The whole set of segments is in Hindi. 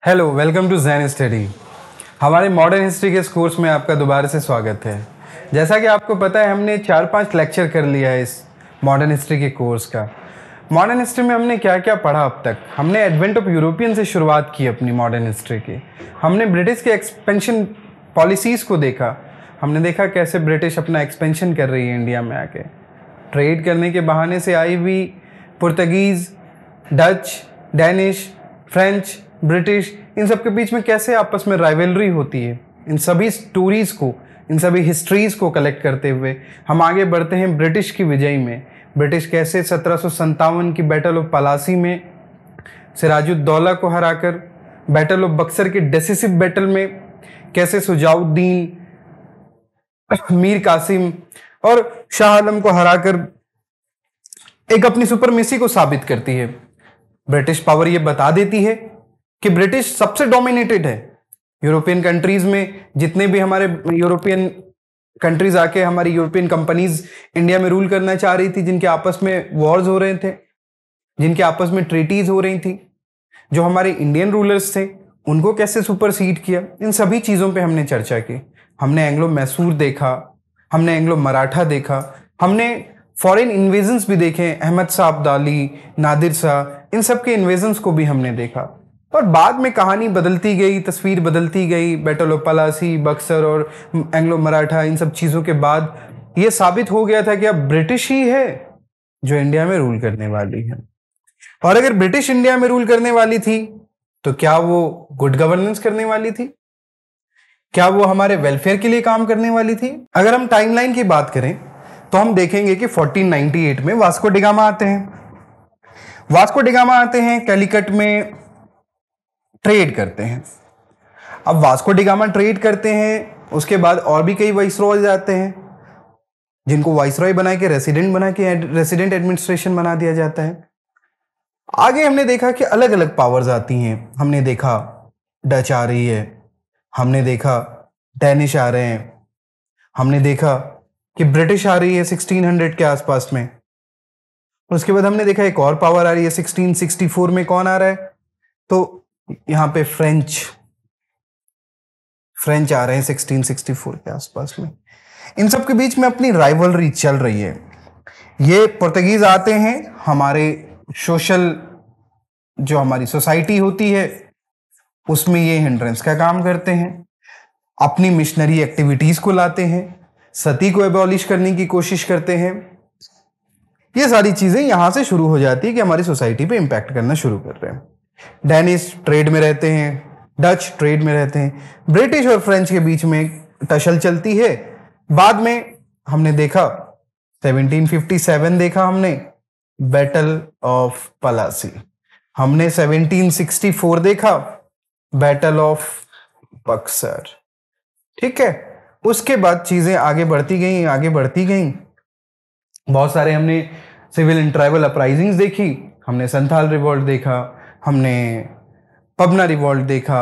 Hello, welcome to Zen Study. हमारे मॉडर्न हिस्ट्री के इस कोर्स में आपका दोबारा से स्वागत है। जैसा कि आपको पता है, हमने 4-5 लेक्चर कर लिया है इस मॉडर्न हिस्ट्री के कोर्स का। मॉडर्न हिस्ट्री में हमने क्या क्या पढ़ा अब तक। हमने एडवेंट ऑफ यूरोपियन से शुरुआत की अपनी मॉडर्न हिस्ट्री की। हमने ब्रिटिश के एक्सपेंशन पॉलिसीज़ को देखा। हमने देखा कैसे ब्रिटिश अपना एक्सपेंशन कर रही है इंडिया में आके। ट्रेड करने के बहाने से आई हुई Portuguese, Dutch, Danish, French, British, इन सब के बीच में कैसे आपस में राइवलरी होती है। इन सभी स्टोरीज़ को, इन सभी हिस्ट्रीज़ को कलेक्ट करते हुए हम आगे बढ़ते हैं ब्रिटिश की विजय में। ब्रिटिश कैसे 1757 की बैटल ऑफ पलासी में सिराजुद्दौला को हराकर, बैटल ऑफ बक्सर के डिसिसिव बैटल में कैसे सुजाउद्दीन, मीर कासिम और शाह आलम को हराकर एक अपनी सुपरमेसी को साबित करती है। ब्रिटिश पावर ये बता देती है कि ब्रिटिश सबसे डोमिनेटेड है यूरोपियन कंट्रीज में। जितने भी हमारे यूरोपियन कंट्रीज आके हमारी यूरोपियन कंपनीज इंडिया में रूल करना चाह रही थी, जिनके आपस में वॉर्स हो रहे थे, जिनके आपस में ट्रीटीज हो रही थी, जो हमारे इंडियन रूलर्स थे, उनको कैसे सुपरसीड किया, इन सभी चीज़ों पे हमने चर्चा की। हमने एंग्लो मैसूर देखा, हमने एंग्लो मराठा देखा, हमने फॉरेन इन्वेजन्स भी देखे, अहमद शाह अब्दाली, नादिर शाह, इन सब के इन्वेजन्स को भी हमने देखा। और बाद में कहानी बदलती गई, तस्वीर बदलती गई। बैटल ऑफ पलासी, बक्सर और एंग्लो मराठा, इन सब चीज़ों के बाद ये साबित हो गया था कि अब ब्रिटिश ही है जो इंडिया में रूल करने वाली है। और अगर ब्रिटिश इंडिया में रूल करने वाली थी तो क्या वो गुड गवर्नेंस करने वाली थी? क्या वो हमारे वेलफेयर के लिए काम करने वाली थी? अगर हम टाइमलाइन की बात करें तो हम देखेंगे कि 1498 में वास्को डिगामा आते हैं। वास्को डिगामा आते हैं, कैलिकट में ट्रेड करते हैं। अब वास्को डिगामा ट्रेड करते हैं, उसके बाद और भी कई वाइसरॉयज आते हैं, जिनको वाइसरॉय बना के रेसिडेंट एडमिनिस्ट्रेशन बना दिया जाता है। आगे हमने देखा कि अलग अलग पावर्स आती हैं। हमने देखा डच आ रही है, हमने देखा डेनिश आ रहे हैं, हमने देखा कि ब्रिटिश आ रही है 1600 के आसपास में। उसके बाद हमने देखा एक और पावर आ रही है 1664 में। कौन आ रहा है? तो यहां पे फ्रेंच आ रहे हैं 1664 के आसपास में। इन सब के बीच में अपनी राइवलरी चल रही है। ये पुर्तगीज आते हैं, हमारे सोशल जो हमारी सोसाइटी होती है उसमें ये हिंड्रेंस का काम करते हैं, अपनी मिशनरी एक्टिविटीज को लाते हैं, सती को एबॉलिश करने की कोशिश करते हैं। ये सारी चीजें यहां से शुरू हो जाती है कि हमारी सोसाइटी पे इंपैक्ट करना शुरू कर रहे हैं। डेनिश ट्रेड में रहते हैं, डच ट्रेड में रहते हैं, ब्रिटिश और फ्रेंच के बीच में टसल चलती है। बाद में हमने देखा 1757 देखा, हमने बैटल ऑफ पलासी, हमने 1764 देखा बैटल ऑफ बक्सर। ठीक है, उसके बाद चीजें आगे बढ़ती गई। बहुत सारे हमने सिविल एंड ट्राइबल अपराइजिंग्स देखी, हमने संथाल रिवॉल्ट देखा, हमने पबना रिवॉल्ट देखा,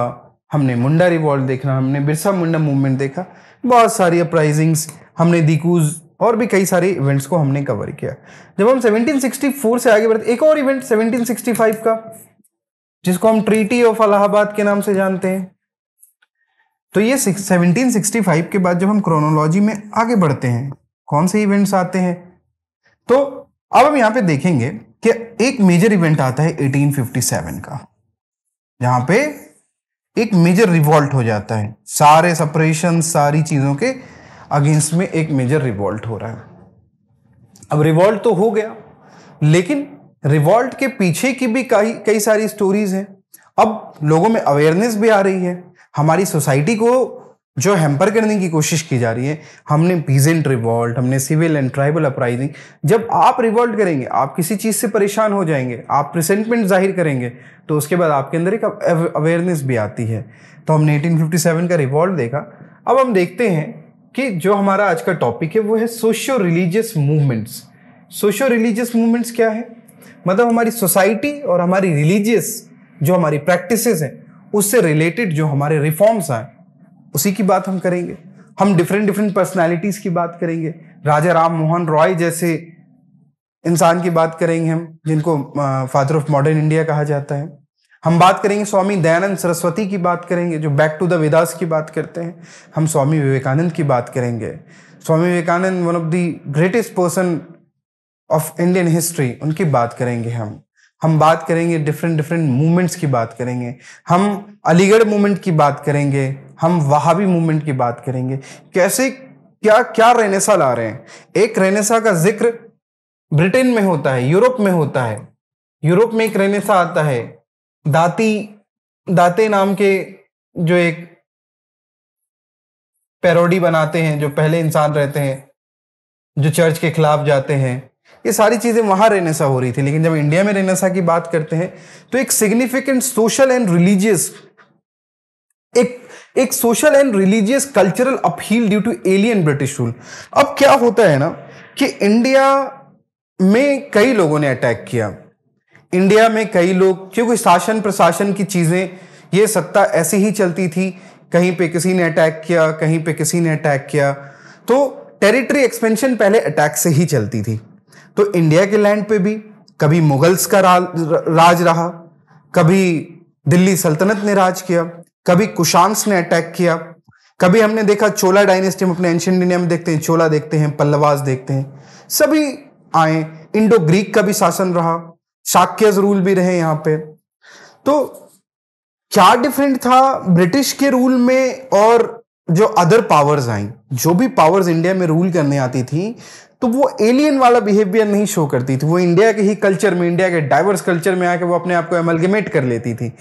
हमने मुंडा रिवॉल्ट देखा, हमने बिरसा मुंडा मूवमेंट देखा। बहुत सारी अपराइजिंग्स, हमने दीकूज और भी कई सारे इवेंट्स को हमने कवर किया। जब हम 1764 से आगे बढ़ते, एक और इवेंट 1765 का, जिसको हम ट्रीटी ऑफ इलाहाबाद के नाम से जानते हैं। तो ये 1765 के बाद जब हम क्रोनोलॉजी में आगे बढ़ते हैं, कौन से इवेंट्स आते हैं, तो अब हम यहां पे देखेंगे कि एक मेजर इवेंट आता है 1857 का, जहां पे एक मेजर रिवॉल्ट हो जाता है। सारे सेपरेशन, सारी चीजों के अगेंस्ट में एक मेजर रिवॉल्ट हो रहा है। अब रिवॉल्ट तो हो गया, लेकिन रिवॉल्ट के पीछे की भी कई सारी स्टोरीज हैं। अब लोगों में अवेयरनेस भी आ रही है, हमारी सोसाइटी को जो हैम्पर करने की कोशिश की जा रही है। हमने पीजेंट रिवॉल्ट, हमने सिविल एंड ट्राइबल अपराइजिंग। जब आप रिवॉल्ट करेंगे, आप किसी चीज से परेशान हो जाएंगे, आप रिसेंटमेंट जाहिर करेंगे, तो उसके बाद आपके अंदर एक अवेयरनेस भी आती है। तो हमने 1857 का रिवॉल्ट देखा। अब हम देखते हैं कि जो हमारा आज का टॉपिक है वो है socio religious movements. Socio religious movements क्या है? मतलब हमारी सोसाइटी और हमारी रिलीजियस जो हमारी प्रैक्टिसेस हैं उससे रिलेटेड जो हमारे रिफॉर्म्स आए, उसी की बात हम करेंगे। हम डिफरेंट पर्सनालिटीज की बात करेंगे। राजा राम मोहन रॉय जैसे इंसान की बात करेंगे हम, जिनको फादर ऑफ मॉडर्न इंडिया कहा जाता है। हम बात करेंगे स्वामी दयानंद सरस्वती की बात करेंगे, जो बैक टू द वेदास की बात करते हैं। हम स्वामी विवेकानंद की बात करेंगे। Swami Vivekananda one of the greatest person of Indian history, उनकी बात करेंगे हम बात करेंगे डिफरेंट मूवमेंट्स की बात करेंगे। हम अलीगढ़ मूवमेंट की बात करेंगे, हम वहाबी मूवमेंट की बात करेंगे। कैसे क्या क्या रेनेसा ला रहे हैं। एक रेनेसा का जिक्र ब्रिटेन में होता है, यूरोप में होता है। यूरोप में एक रेनेसा आता है, दाते नाम के जो एक पैरोडी बनाते हैं, जो पहले इंसान रहते हैं, जो चर्च के खिलाफ जाते हैं। ये सारी चीजें वहां रेनेसा हो रही थी। लेकिन जब इंडिया में रेनेसा की बात करते हैं तो एक सिग्निफिकेंट सोशल एंड रिलीजियस एक social and religious cultural upheaval due to alien British rule. अब क्या होता है ना कि इंडिया में कई लोगों ने अटैक किया। इंडिया में कई लोग, क्योंकि शासन प्रशासन की चीजें, ये सत्ता ऐसी ही चलती थी, कहीं पे किसी ने अटैक किया, कहीं पे किसी ने अटैक किया। तो टेरिटरी एक्सपेंशन पहले अटैक से ही चलती थी। तो इंडिया के लैंड पे भी कभी मुगल्स का राज रहा, कभी दिल्ली सल्तनत ने राज किया, कभी कुशान्स ने अटैक किया, कभी हमने देखा चोला डायनेस्टी में, अपने एंशिएंट इंडिया में देखते हैं चोला देखते हैं, पल्लवास देखते हैं, सभी आए। इंडो ग्रीक का भी शासन रहा, शाक्यज रूल भी रहे यहाँ पे। तो क्या डिफरेंट था ब्रिटिश के रूल में और जो अदर पावर्स आई? जो भी पावर्स इंडिया में रूल करने आती थी तो वो एलियन वाला बिहेवियर नहीं शो करती थी। वो इंडिया के ही कल्चर में, इंडिया के डाइवर्स कल्चर में आके वो अपने आप को एमलगेमेट कर लेती थी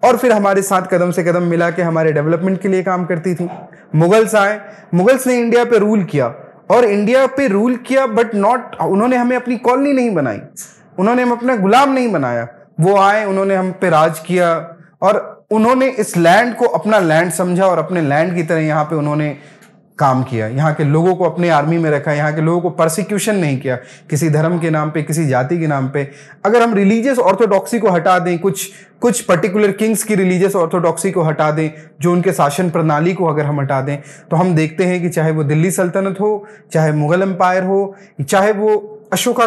और फिर हमारे साथ कदम से कदम मिला के हमारे डेवलपमेंट के लिए काम करती थी। मुगल्स आए, मुगल्स ने इंडिया पे रूल किया और इंडिया पे रूल किया, बट नॉट, उन्होंने हमें अपनी कॉलोनी नहीं बनाई, उन्होंने हम अपना गुलाम नहीं बनाया। वो आए, उन्होंने हम पे राज किया और उन्होंने इस लैंड को अपना लैंड समझा और अपने लैंड की तरह यहाँ पे उन्होंने काम किया। यहाँ के लोगों को अपने आर्मी में रखा, यहाँ के लोगों को परसिक्यूशन नहीं किया किसी धर्म के नाम पे, किसी जाति के नाम पे। अगर हम रिलीजियस ऑर्थोडॉक्सी को हटा दें, कुछ पर्टिकुलर किंग्स की रिलीजियस ऑर्थोडॉक्सी को हटा दें, जो उनके शासन प्रणाली को अगर हम हटा दें, तो हम देखते हैं कि चाहे वो दिल्ली सल्तनत हो, चाहे मुगल एम्पायर हो, चाहे वो अशोका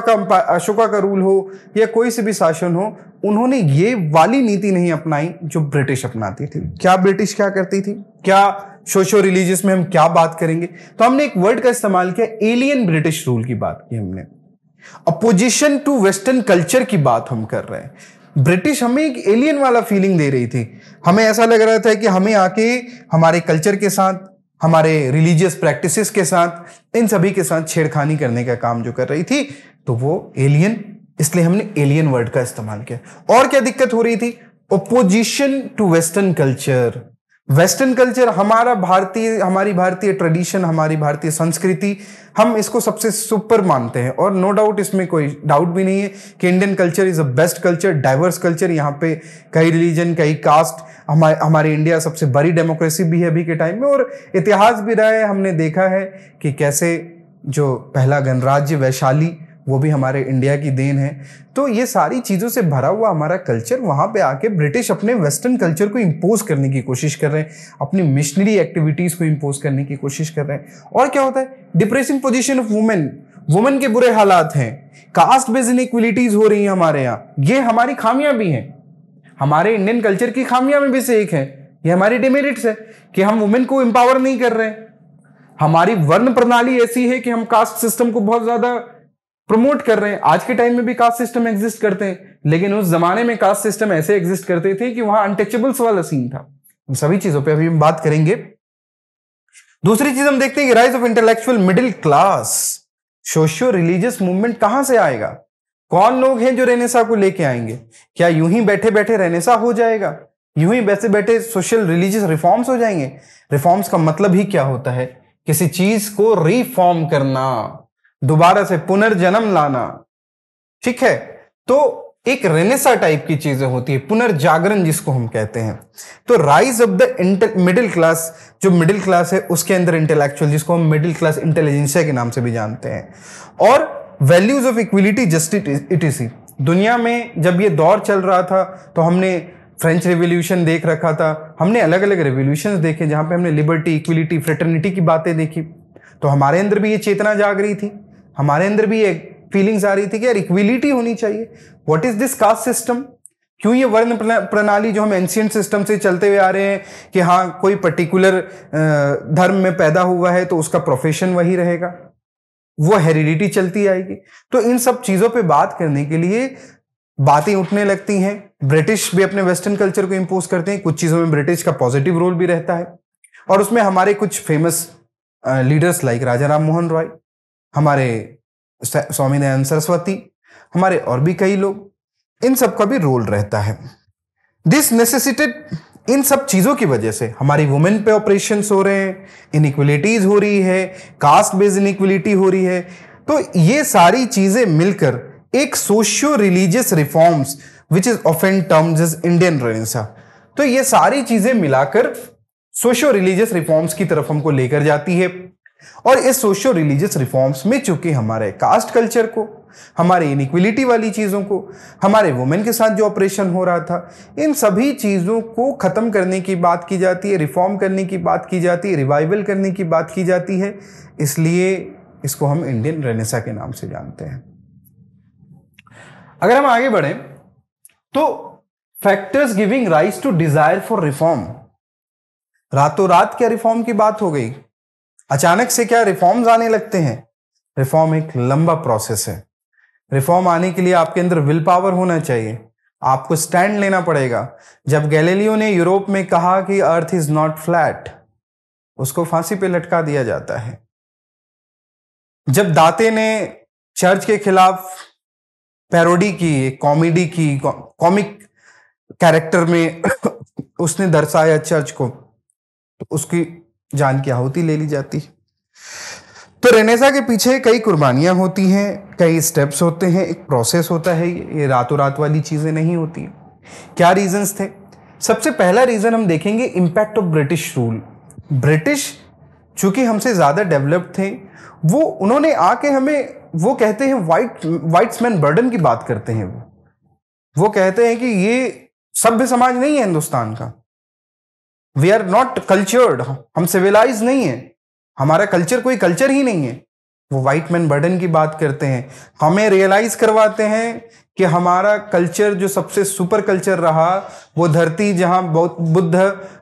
का रूल हो या कोई से भी शासन हो, उन्होंने ये वाली नीति नहीं अपनाई जो ब्रिटिश अपनाती थी। क्या ब्रिटिश क्या करती थी? क्या सोशो रिलीजियस में हम क्या बात करेंगे? तो हमने एक वर्ड का इस्तेमाल किया, एलियन ब्रिटिश रूल की बात की हमने। अपोजिशन टू वेस्टर्न कल्चर की बात हम कर रहे हैं। ब्रिटिश हमें एक एलियन वाला फीलिंग दे रही थी। हमें ऐसा लग रहा था कि हमें आके हमारे कल्चर के साथ, हमारे रिलीजियस प्रैक्टिसेस के साथ, इन सभी के साथ छेड़खानी करने का काम जो कर रही थी, तो वो एलियन, इसलिए हमने एलियन वर्ड का इस्तेमाल किया। और क्या दिक्कत हो रही थी? Opposition to western culture. Western culture हमारी भारतीय ट्रेडिशन, हमारी भारतीय संस्कृति, हम इसको सबसे सुपर मानते हैं और नो डाउट, इसमें कोई डाउट भी नहीं है कि Indian culture is a best culture, diverse culture. यहाँ पे कई रिलीजन, कई कास्ट, हमारे इंडिया सबसे बड़ी डेमोक्रेसी भी है अभी के टाइम में और इतिहास भी रहा है। हमने देखा है कि कैसे जो पहला गणराज्य वैशाली, वो भी हमारे इंडिया की देन है। तो ये सारी चीज़ों से भरा हुआ हमारा कल्चर, वहाँ पे आके ब्रिटिश अपने वेस्टर्न कल्चर को इम्पोज करने की कोशिश कर रहे हैं, अपनी मिशनरी एक्टिविटीज़ को इम्पोज करने की कोशिश कर रहे हैं। और क्या होता है? डिप्रेसिंग पोजीशन ऑफ वुमेन के बुरे हालात हैं, कास्ट बेस्ड इनइक्वलिटीज हो रही हैं हमारे यहाँ। ये हमारी खामियां भी हैं, हमारे इंडियन कल्चर की खामियां में भी से एक है। ये हमारी डिमेरिट्स है कि हम वुमेन को एम्पावर नहीं कर रहे हैं। हमारी वर्ण प्रणाली ऐसी है कि हम कास्ट सिस्टम को बहुत ज्यादा प्रमोट कर रहे हैं। आज के टाइम में भी कास्ट सिस्टम एग्जिस्ट करते हैं, लेकिन उस जमाने में कास्ट सिस्टम ऐसे एग्जिस्ट करते थे कि वहां अनटचेबल्स वाला सीन था। इन सभी चीजों पे अभी हम बात करेंगे। दूसरी चीज हम देखते हैं कि rise of intellectual middle class. Socio religious movement कहां से आएगा? कौन लोग हैं जो रेनेसा को लेके आएंगे? क्या यूं ही बैठे बैठे रेनेसा हो जाएगा? यूं ही बैठे बैठे सोशल रिलीजियस रिफॉर्म्स हो जाएंगे? रिफॉर्म्स का मतलब ही क्या होता है? किसी चीज को रिफॉर्म करना, दोबारा से पुनर्जन्म लाना। ठीक है, तो एक रेनेसा टाइप की चीजें होती है, पुनर्जागरण जिसको हम कहते हैं। तो rise of the middle class, जो मिडिल क्लास है उसके अंदर इंटेलेक्चुअल, जिसको हम मिडिल क्लास इंटेलिजेंसिया के नाम से भी जानते हैं, और values of equality, justice, etc.. दुनिया में जब ये दौर चल रहा था तो हमने फ्रेंच रेवोल्यूशन देख रखा था, हमने अलग अलग रेवोल्यूशंस देखे जहां पे हमने लिबर्टी, इक्विलिटी, फ्रेटर्निटी की बातें देखी। तो हमारे अंदर भी ये चेतना जाग रही थी, हमारे अंदर भी एक फीलिंग्स आ रही थी कि यार इक्विलिटी होनी चाहिए। What is this caste system? क्यों ये वर्ण प्रणाली जो हम एंशियंट सिस्टम से चलते हुए आ रहे हैं कि हाँ कोई पर्टिकुलर धर्म में पैदा हुआ है तो उसका प्रोफेशन वही रहेगा, वो हेरिडिटी चलती आएगी। तो इन सब चीजों पे बात करने के लिए बातें उठने लगती हैं। ब्रिटिश भी अपने वेस्टर्न कल्चर को इंपोज करते हैं, कुछ चीजों में ब्रिटिश का पॉजिटिव रोल भी रहता है, और उसमें हमारे कुछ फेमस लीडर्स लाइक राजा राम मोहन रॉय, हमारे स्वामी दयानंद सरस्वती, हमारे और भी कई लोग, इन सब का भी रोल रहता है। दिस नेसेसिटेड, इन सब चीजों की वजह से हमारी वुमेन पे ऑपरेशंस हो रहे हैं, इनइक्वलिटीज हो रही है, कास्ट बेस्ड इनइक्वलिटी हो रही है। तो ये सारी चीजें मिलकर एक socio religious reforms which is often termed as Indian renaissance, तो ये सारी चीजें मिलाकर सोशियो रिलीजियस रिफॉर्म्स की तरफ हमको लेकर जाती है। और इस सोशियो रिलीजियस रिफॉर्म्स में चूंकि हमारे कास्ट कल्चर को, हमारे इनइक्वलिटी वाली चीजों को, हमारे वुमेन के साथ जो ऑपरेशन हो रहा था, इन सभी चीजों को खत्म करने की बात की जाती है, रिफॉर्म करने की बात की जाती है, रिवाइवल करने की बात की जाती है। इसलिए इसको हम इंडियन रेनेसां के नाम से जानते हैं। अगर हम आगे बढ़े तो factors giving rise to desire for reform, रातों रात क्या रिफॉर्म की बात हो गई, अचानक से क्या रिफॉर्म्स आने लगते हैं? रिफॉर्म एक लंबा प्रोसेस है। रिफॉर्म आने के लिए आपके अंदर विल पावर होना चाहिए, आपको स्टैंड लेना पड़ेगा। जब गैलीलियो ने यूरोप में कहा कि अर्थ इज नॉट फ्लैट, उसको फांसी पे लटका दिया जाता है। जब दाते ने चर्च के खिलाफ पैरोडी की, कॉमेडी की, कॉमिक कैरेक्टर में उसने दर्शाया चर्च को, तो उसकी जान की आहुति ले ली जाती। तो रेनेसां के पीछे कई कुर्बानियां होती हैं, कई स्टेप्स होते हैं, एक प्रोसेस होता है, ये रातों रात वाली चीजें नहीं होती। क्या रीजंस थे? सबसे पहला रीजन हम देखेंगे impact of British rule. British चूंकि हमसे ज्यादा डेवलप्ड थे, वो उन्होंने आके हमें, वो कहते हैं व्हाइट्समैन बर्डन की बात करते हैं। वो कहते हैं कि ये सभ्य समाज नहीं है हिंदुस्तान का, वी आर नॉट कल्चर्ड, हम सिविलाइज नहीं है, हमारा कल्चर कोई कल्चर ही नहीं है। वो व्हाइट मैन बर्डन की बात करते हैं, हमें रियलाइज करवाते हैं कि हमारा कल्चर जो सबसे सुपर कल्चर रहा, वो धरती जहां बुद्ध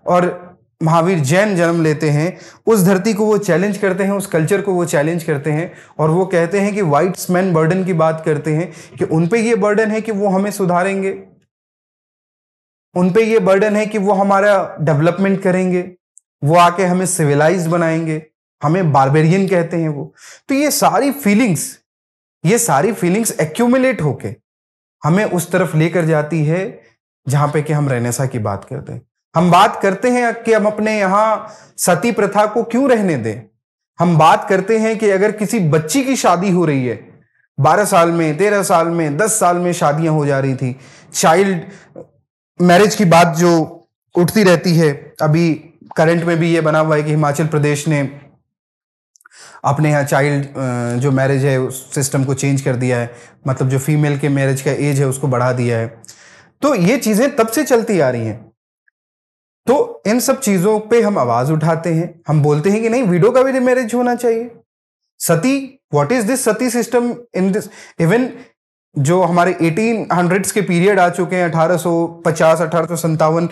और महावीर जैन जन्म लेते हैं, उस धरती को वो चैलेंज करते हैं, उस कल्चर को वो चैलेंज करते हैं। और वो कहते हैं कि व्हाइट्स मैन बर्डन की बात करते हैं कि उन पे ये बर्डन है कि वो हमें सुधारेंगे, उन पे ये बर्डन है कि वो हमारा डेवलपमेंट करेंगे, वो आके हमें सिविलाइज बनाएंगे, हमें बारबेरियन कहते हैं वो। तो ये सारी फीलिंग्स एक्यूमुलेट होके हमें उस तरफ लेकर जाती है जहां पे कि हम रेनेसां की बात करते हैं। हम बात करते हैं कि हम अपने यहां सती प्रथा को क्यों रहने दें। हम बात करते हैं कि अगर किसी बच्ची की शादी हो रही है, 12 साल में, 13 साल में, 10 साल में शादियां हो जा रही थी, चाइल्ड मैरिज की बात जो उठती रहती है। अभी करंट में भी ये बना हुआ है कि हिमाचल प्रदेश ने अपने यहाँ चाइल्ड जो मैरिज है उस सिस्टम को चेंज कर दिया है, मतलब जो फीमेल के मैरिज का एज है उसको बढ़ा दिया है। तो ये चीजें तब से चलती आ रही हैं। तो इन सब चीजों पे हम आवाज उठाते हैं, हम बोलते हैं कि नहीं, विडो का भी मैरिज होना चाहिए। Sati, what is this sati system in this, even जो हमारे 1800s के पीरियड आ चुके हैं, 1850 1857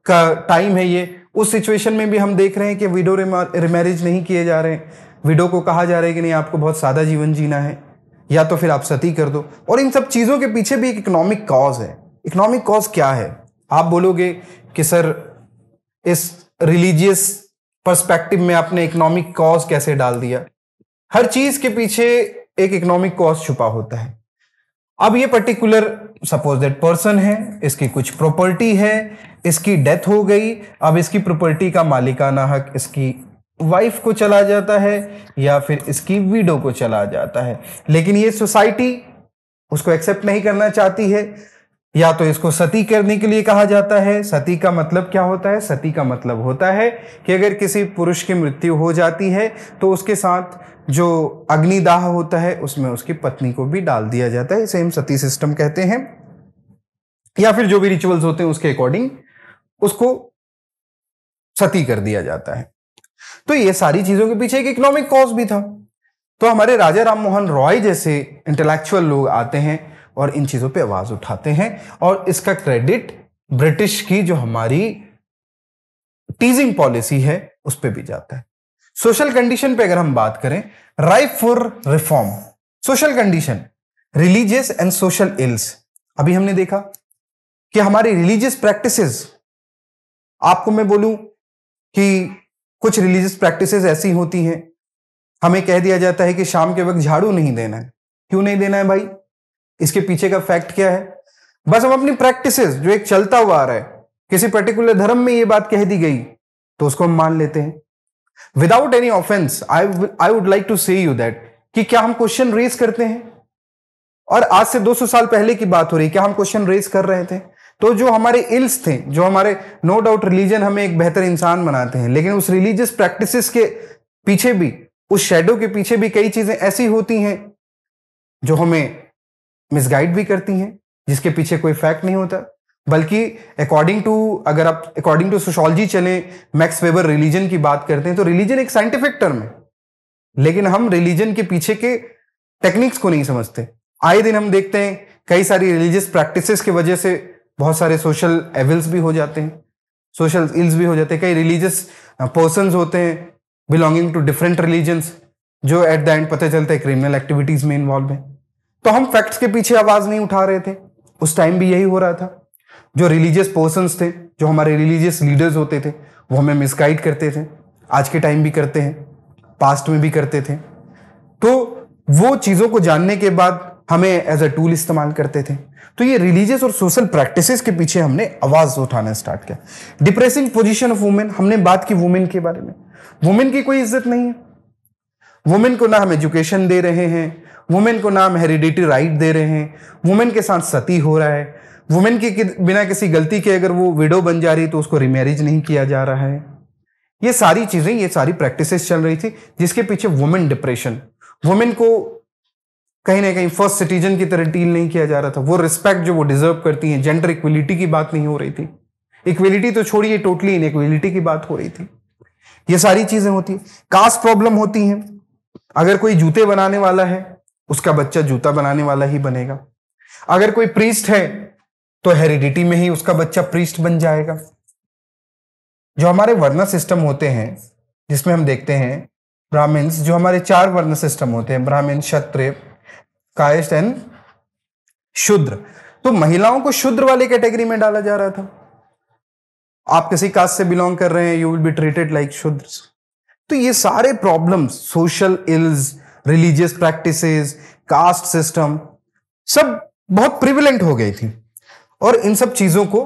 का टाइम है ये, उस सिचुएशन में भी हम देख रहे हैं कि विडो रिमैरिज नहीं किए जा रहे हैं। विडो को कहा जा रहा है कि नहीं, आपको बहुत सादा जीवन जीना है, या तो फिर आप सती कर दो। और इन सब चीजों के पीछे भी एक इकोनॉमिक कॉज है। इकोनॉमिक कॉज क्या है? आप बोलोगे कि सर इस रिलीजियस पर्सपेक्टिव में आपने इकोनॉमिक कॉज कैसे डाल दिया? हर चीज के पीछे एक इकोनॉमिक कॉज छुपा होता है। अब ये पर्टिकुलर सपोज दैट पर्सन है, इसकी कुछ प्रॉपर्टी है, इसकी डेथ हो गई, अब इसकी प्रॉपर्टी का मालिकाना हक इसकी वाइफ को चला जाता है या फिर इसकी विडो को चला जाता है। लेकिन ये सोसाइटी उसको एक्सेप्ट नहीं करना चाहती है, या तो इसको सती करने के लिए कहा जाता है। सती का मतलब क्या होता है? सती का मतलब होता है कि अगर किसी पुरुष की मृत्यु हो जाती है तो उसके साथ जो अग्निदाह होता है उसमें उसकी पत्नी को भी डाल दिया जाता है। इसे हम सती सिस्टम कहते हैं, या फिर जो भी रिचुअल्स होते हैं उसके अकॉर्डिंग उसको सती कर दिया जाता है। तो ये सारी चीजों के पीछे एक इकोनॉमिक कॉज भी था। तो हमारे राजा राम मोहन रॉय जैसे इंटेलेक्चुअल लोग आते हैं, और इन चीजों पे आवाज उठाते हैं, और इसका क्रेडिट ब्रिटिश की जो हमारी टीजिंग पॉलिसी है उस पे भी जाता है। सोशल कंडीशन पे अगर हम बात करें, ripe for reform. Social condition, religious and social ills. अभी हमने देखा कि हमारी रिलीजियस प्रैक्टिसेस, आपको मैं बोलूं कि कुछ रिलीजियस प्रैक्टिसेस ऐसी होती हैं, हमें कह दिया जाता है कि शाम के वक्त झाड़ू नहीं देना है। क्यों नहीं देना है भाई? इसके पीछे का फैक्ट क्या है? बस हम अपनी प्रैक्टिसेस जो एक चलता हुआ आ रहा है, किसी पर्टिकुलर धर्म में ये बात कह दी गई तो उसको हम मान लेते हैं without any offence. I would like to say you that कि क्या हम क्वेश्चन रेज करते हैं? और आज से 200 साल पहले की बात हो रही है, क्या हम क्वेश्चन रेज कर रहे थे? तो जो हमारे इल्स थे, जो हमारे, नो डाउट रिलीजन हमें एक बेहतर इंसान बनाते हैं, लेकिन उस रिलीजियस प्रैक्टिसेस के पीछे भी, उस शेडो के पीछे भी कई चीजें ऐसी होती हैं जो हमें मिसगाइड भी करती हैं, जिसके पीछे कोई फैक्ट नहीं होता। बल्कि अगर आप अकॉर्डिंग टू सोशियोलॉजी चले, मैक्स वेबर रिलीजन की बात करते हैं, तो रिलीजन एक साइंटिफिक टर्म है, लेकिन हम रिलीजन के पीछे के टेक्निक्स को नहीं समझते। आए दिन हम देखते हैं कई सारी रिलीजियस प्रैक्टिसेस की वजह से बहुत सारे सोशल एविल्स भी हो जाते हैं, सोशल इल्स भी हो जाते हैं। कई रिलीजियस पर्सन्स होते हैं बिलोंगिंग टू डिफरेंट रिलीजन्स, जो एट द एंड पता चलता है क्रिमिनल एक्टिविटीज में इन्वॉल्व है। तो हम फैक्ट्स के पीछे आवाज नहीं उठा रहे थे, उस टाइम भी यही हो रहा था। जो रिलीजियस पर्सन्स थे, जो हमारे रिलीजियस लीडर्स होते थे, वो हमें मिसगाइड करते थे, आज के टाइम भी करते हैं, पास्ट में भी करते थे। तो वो चीजों को जानने के बाद हमें एज अ टूल इस्तेमाल करते थे। तो ये रिलीजियस और सोशल प्रैक्टिसेस के पीछे हमने आवाज उठाना स्टार्ट किया। डिप्रेसिंग पोजीशन ऑफ वुमेन, हमने बात की वुमेन के बारे में। वुमेन की कोई इज्जत नहीं है, वुमेन को ना हम एजुकेशन दे रहे हैं, वुमेन को ना हम हेरिडिटरी राइट दे रहे हैं, वुमेन के साथ सती हो रहा है, वुमेन की बिना किसी गलती के अगर वो विडो बन जा रही तो उसको रिमैरिज नहीं किया जा रहा है। ये सारी चीजें, ये सारी प्रैक्टिसेस चल रही थी, जिसके पीछे वुमेन डिप्रेशन, वुमेन को कहीं ना कहीं फर्स्ट सिटीजन की तरह डील नहीं किया जा रहा था। वो रिस्पेक्ट जो वो डिजर्व करती हैं, जेंडर इक्वलिटी की बात नहीं हो रही थी, इक्वलिटी तो छोड़िए, टोटली इनइक्वलिटी की बात हो रही थी। ये सारी चीजें होती हैं। कास्ट प्रॉब्लम होती हैं, अगर कोई जूते बनाने वाला है, उसका बच्चा जूता बनाने वाला ही बनेगा। अगर कोई प्रीस्ट है तो हेरिडिटी में ही उसका बच्चा प्रीस्ट बन जाएगा। जो हमारे वर्ण सिस्टम होते हैं, जिसमें हम देखते हैं ब्राह्मण्स, जो हमारे 4 वर्ण सिस्टम होते हैं, ब्राह्मण, क्षत्रिय, कायस्थ एंड शूद्र, तो महिलाओं को शूद्र वाले कैटेगरी में डाला जा रहा था। आप किसी कास्ट से बिलोंग कर रहे हैं, you will be treated like शूद्र। तो ये सारे problems, social ills, religious practices, caste system, सब बहुत प्रिविलेंट हो गई थी। और इन सब चीजों को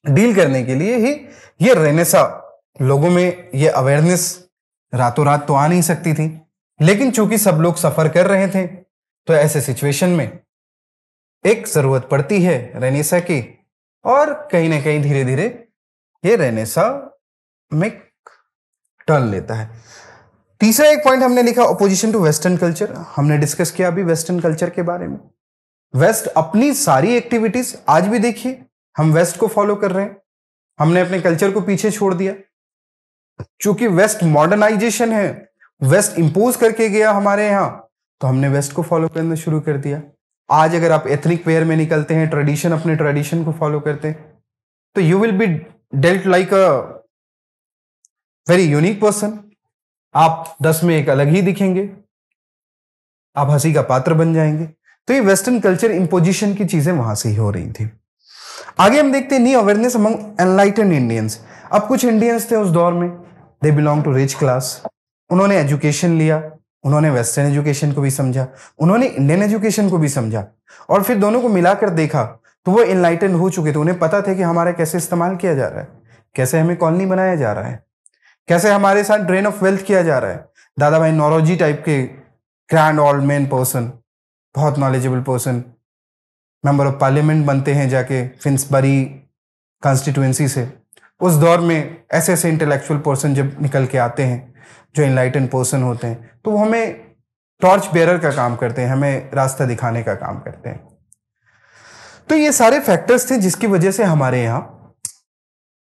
डील करने के लिए ही ये रेनेसा, लोगों में ये अवेयरनेस रातों रात तो आ नहीं सकती थी, लेकिन चूंकि सब लोग सफर कर रहे थे, तो ऐसे सिचुएशन में एक जरूरत पड़ती है रेनेसा की, और कहीं ना कहीं धीरे धीरे ये रेनेसा में टर्न लेता है। तीसरा एक पॉइंट हमने लिखा, अपोजिशन टू वेस्टर्न कल्चर। हमने डिस्कस किया अभी वेस्टर्न कल्चर के बारे में। वेस्ट अपनी सारी एक्टिविटीज, आज भी देखिए हम वेस्ट को फॉलो कर रहे हैं, हमने अपने कल्चर को पीछे छोड़ दिया। चूंकि वेस्ट मॉडर्नाइजेशन है, वेस्ट इंपोज करके गया हमारे यहां, तो हमने वेस्ट को फॉलो करना शुरू कर दिया। आज अगर आप एथनिक वेयर में निकलते हैं, ट्रेडिशन, अपने ट्रेडिशन को फॉलो करते हैं, तो you will be dealt like a very unique person. आप 10 में एक अलग ही दिखेंगे, आप हंसी का पात्र बन जाएंगे। तो ये वेस्टर्न कल्चर इंपोजिशन की चीजें वहां से ही हो रही थी। आगे हम देखते हैं new awareness among enlightened Indians. अब कुछ इंडियंस थे उस दौर में, they belong to rich class, उन्होंने एजुकेशन लिया, उन्होंने वेस्टर्न एजुकेशन को भी समझा, उन्होंने इंडियन एजुकेशन को भी समझा, और फिर दोनों को मिलाकर देखा तो वो एनलाइटेंड हो चुके थे। उन्हें पता था कि हमारा कैसे इस्तेमाल किया जा रहा है, कैसे हमें कॉलोनी बनाया जा रहा है, कैसे हमारे साथ ड्रेन ऑफ वेल्थ किया जा रहा है। दादा भाई नौरोजी टाइप के ग्रैंड ओल्ड मैन पर्सन, बहुत knowledgeable person, member of parliament बनते हैं जाके फिंसबरी कॉन्स्टिट्यूएंसी से। उस दौर में ऐसे ऐसे इंटेलेक्चुअल पर्सन जब निकल के आते हैं, जो इनलाइटेंड पर्सन होते हैं, तो वो हमें टॉर्च बेयरर का काम करते हैं, हमें रास्ता दिखाने का काम करते हैं। तो ये सारे फैक्टर्स थे जिसकी वजह से हमारे यहाँ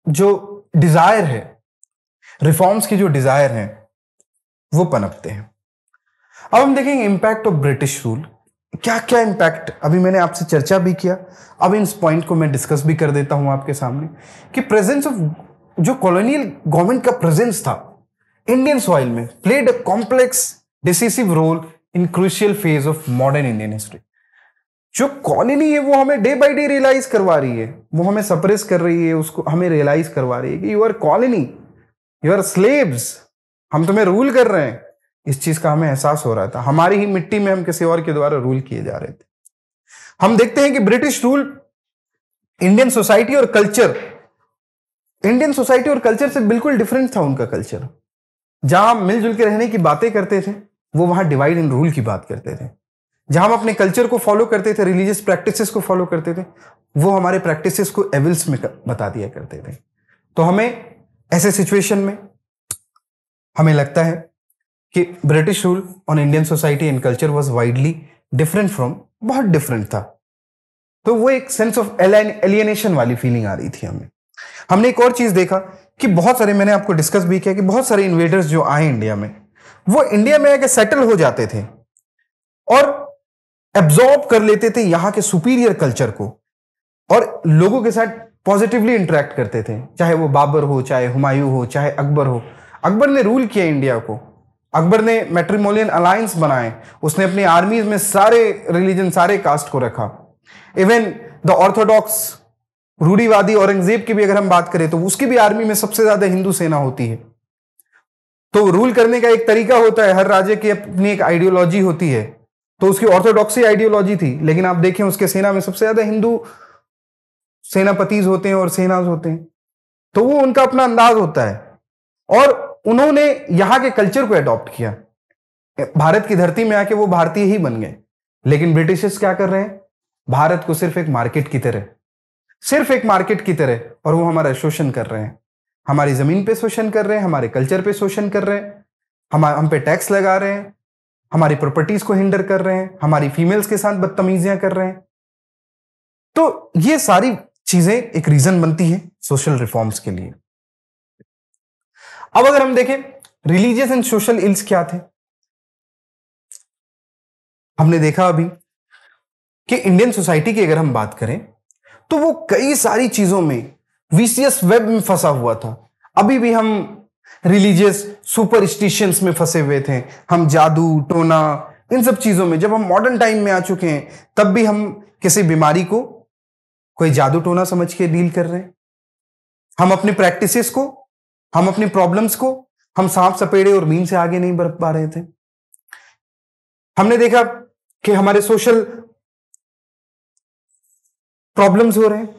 जो डिजायर है, रिफॉर्म्स की जो डिजायर है, वो पनपते हैं। अब हम देखेंगे इंपैक्ट ऑफ ब्रिटिश रूल। क्या क्या इम्पैक्ट अभी मैंने आपसे चर्चा भी किया, अब इन पॉइंट को मैं डिस्कस भी कर देता हूं आपके सामने कि प्रेजेंस ऑफ जो कॉलोनियल गवर्नमेंट का प्रेजेंस था इंडियन सॉइल में played a complex decisive role in crucial phase of modern Indian history. जो कॉलोनी है वो हमें डे बाय डे रियलाइज करवा रही है, वो हमें सप्रेस कर रही है, उसको हमें रियलाइज करवा रही है कि you are colony, you are slaves, हम तुम्हें रूल कर रहे हैं। इस चीज का हमें एहसास हो रहा था, हमारी ही मिट्टी में हम किसी और के द्वारा रूल किए जा रहे थे। हम देखते हैं कि ब्रिटिश रूल इंडियन सोसाइटी और कल्चर, इंडियन सोसाइटी और कल्चर से बिल्कुल डिफरेंट था उनका कल्चर। जहां हम मिलजुल के रहने की बातें करते थे, वो वहां डिवाइड एंड रूल की बात करते थे। जहां हम अपने कल्चर को फॉलो करते थे, रिलीजियस प्रैक्टिसेस को फॉलो करते थे, वो हमारे प्रैक्टिसेस को एविल्स में बता दिया करते थे। तो हमें ऐसे सिचुएशन में हमें लगता है कि British rule on Indian society and culture was widely different from, बहुत डिफरेंट था। तो वो एक सेंस ऑफ एलियनेशन वाली फीलिंग आ रही थी हमें। हमने एक और चीज देखा कि बहुत सारे, मैंने आपको डिस्कस भी किया कि बहुत सारे इन्वेडर्स जो आए इंडिया में, वो इंडिया में आके सेटल हो जाते थे और एब्जॉर्ब कर लेते थे यहां के सुपीरियर कल्चर को और लोगों के साथ पॉजिटिवली इंटरेक्ट करते थे। चाहे वो बाबर हो, चाहे हुमायूं हो, चाहे अकबर हो। अकबर ने रूल किया इंडिया को, अकबर ने मैट्रिमोनियल अलायंस बनाए, उसने अपनी आर्मीज में सारे रिलीजन, सारे कास्ट को रखा। इवन द ऑर्थोडॉक्स रूढ़ीवादी औरंगजेब की भी अगर हम बात करें तो उसकी भी आर्मी में सबसे ज्यादा हिंदू सेना होती है। तो रूल करने का एक तरीका होता है, हर राज्य की अपनी एक आइडियोलॉजी होती है। तो उसकी ऑर्थोडॉक्सी आइडियोलॉजी थी, लेकिन आप देखें उसके सेना में सबसे ज्यादा हिंदू सेनापतिज होते हैं और सेनाज होते हैं। तो वो उनका अपना अंदाज होता है और उन्होंने यहां के कल्चर को अडॉप्ट किया। भारत की धरती में आके वो भारतीय ही बन गए। लेकिन ब्रिटिशर्स क्या कर रहे हैं? भारत को सिर्फ एक मार्केट की तरह, सिर्फ एक मार्केट की तरह, और वो हमारा शोषण कर रहे हैं। हमारी जमीन पे शोषण कर रहे हैं, हमारे कल्चर पे शोषण कर रहे हैं, हम पे टैक्स लगा रहे हैं, हमारी प्रॉपर्टीज को हिंडर कर रहे हैं, हमारी फीमेल्स के साथ बदतमीजियां कर रहे हैं। तो ये सारी चीजें एक रीजन बनती है सोशल रिफॉर्म्स के लिए। अब अगर हम देखें रिलीजियस एंड सोशल इल्स क्या थे, हमने देखा अभी कि इंडियन सोसाइटी की अगर हम बात करें तो वो कई सारी चीजों में विशियस वेब में फंसा हुआ था। अभी भी हम रिलीजियस सुपरस्टिशंस में फंसे हुए थे, हम जादू टोना इन सब चीजों में। जब हम मॉडर्न टाइम में आ चुके हैं तब भी हम किसी बीमारी को कोई जादू टोना समझ के डील कर रहे हैं। हम अपनी प्रैक्टिसेस को, हम अपनी प्रॉब्लम्स को, हम सांप सपेड़े और मीन से आगे नहीं बढ़ पा रहे थे। हमने देखा कि हमारे सोशल प्रॉब्लम्स हो रहे हैं।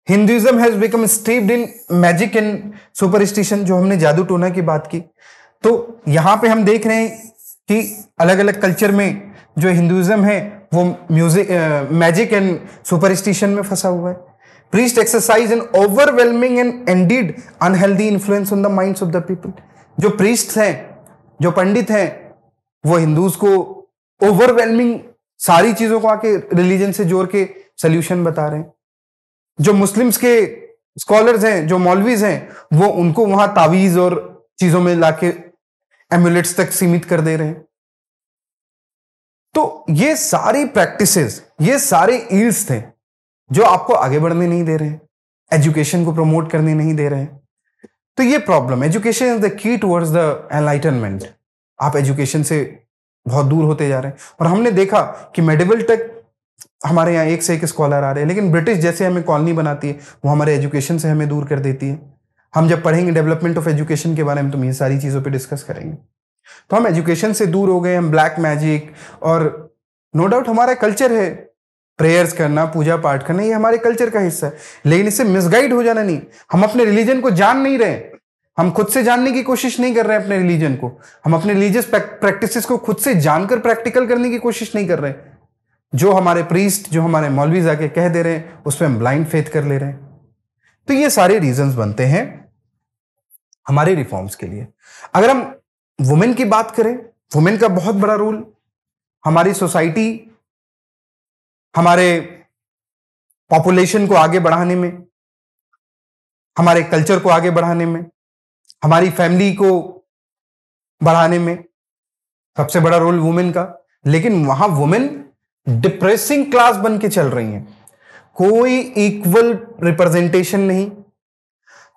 Hinduism has become steeped in magic and superstition, जो हमने जादू टोना की बात की। तो यहां पे हम देख रहे हैं कि अलग अलग कल्चर में जो हिंदुइज्म है वो म्यूजिक, मैजिक एंड सुपरस्टिशन में फंसा हुआ है। Priest exercise N overwhelming and Indeed unhealthy influence on the minds of the people. जो प्रीस्ट हैं, जो पंडित हैं, वो हिंदूज को ओवरवेलमिंग सारी चीजों को आके रिलीजन से जोड़ के सोल्यूशन बता रहे हैं। जो मुस्लिम्स के स्कॉलर्स हैं, जो मौलवीज हैं, वो उनको वहां तावीज और चीजों में लाके एम्युलेट्स तक सीमित कर दे रहे हैं। तो ये सारी प्रैक्टिसेस, ये सारे इल्स थे जो आपको आगे बढ़ने नहीं दे रहे हैं, एजुकेशन को प्रमोट करने नहीं दे रहे हैं। तो ये problem, education is the key towards the enlightenment. आप एजुकेशन से बहुत दूर होते जा रहे हैं। और हमने देखा कि मेडिवल तक हमारे यहाँ एक से एक स्कॉलर आ रहे हैं, लेकिन ब्रिटिश जैसे हमें कॉलोनी बनाती है वो हमारे एजुकेशन से हमें दूर कर देती है। हम जब पढ़ेंगे डेवलपमेंट ऑफ एजुकेशन के बारे में तो ये सारी चीज़ों पे डिस्कस करेंगे। तो हम एजुकेशन से दूर हो गए, हम ब्लैक मैजिक, और नो डाउट हमारा कल्चर है प्रेयर्स करना, पूजा पाठ करना, ये हमारे कल्चर का हिस्सा है, लेकिन इससे मिसगाइड हो जाना नहीं। हम अपने रिलीजन को जान नहीं रहे, हम खुद से जानने की कोशिश नहीं कर रहे हैं अपने रिलीजन को, हम अपने रिलीजियस प्रैक्टिसेस को खुद से जानकर प्रैक्टिकल करने की कोशिश नहीं कर रहे। जो हमारे प्रीस्ट, जो हमारे मौलवी आके कह दे रहे हैं उस पर हम ब्लाइंड फेथ कर ले रहे हैं। तो ये सारे रीजंस बनते हैं हमारे रिफॉर्म्स के लिए। अगर हम वुमेन की बात करें, वुमेन का बहुत बड़ा रोल हमारी सोसाइटी, हमारे पॉपुलेशन को आगे बढ़ाने में, हमारे कल्चर को आगे बढ़ाने में, हमारी फैमिली को बढ़ाने में सबसे बड़ा रोल वुमेन का। लेकिन वहां वुमेन डिप्रेसिंग क्लास बन के चल रही हैं, कोई इक्वल रिप्रेजेंटेशन नहीं,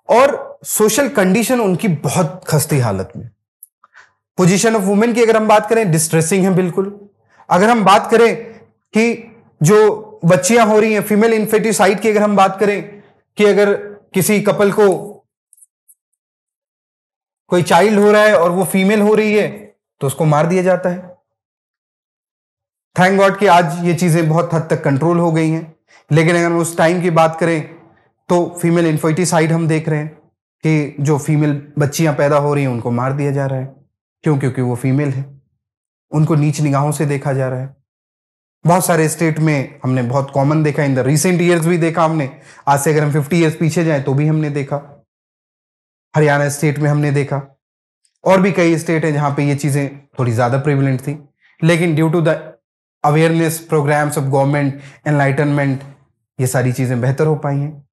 और सोशल कंडीशन उनकी बहुत खस्ती हालत में। पोजीशन ऑफ वुमेन की अगर हम बात करें, डिस्ट्रेसिंग है बिल्कुल। अगर हम बात करें कि जो बच्चियां हो रही हैं, फीमेल इन्फेटिसाइड की अगर हम बात करें कि अगर किसी कपल को कोई चाइल्ड हो रहा है और वो फीमेल हो रही है तो उसको मार दिया जाता है। थैंक गॉड कि आज ये चीजें बहुत हद तक कंट्रोल हो गई हैं, लेकिन अगर हम उस टाइम की बात करें तो फीमेल इन्फेटिसाइड हम देख रहे हैं कि जो फीमेल बच्चियां पैदा हो रही हैं उनको मार दिया जा रहा है। क्यों? क्योंकि वो फीमेल है, उनको नीच निगाहों से देखा जा रहा है। बहुत सारे स्टेट में हमने बहुत कॉमन देखा, इन द रिसेंट ईयर्स भी देखा हमने। आज से अगर हम 50 ईयर्स पीछे जाएं तो भी हमने देखा, हरियाणा स्टेट में हमने देखा, और भी कई स्टेट हैं जहां पे ये चीजें थोड़ी ज्यादा प्रिविलेंट थी। लेकिन due to the awareness programmes of government, enlightenment, ये सारी चीजें बेहतर हो पाई हैं।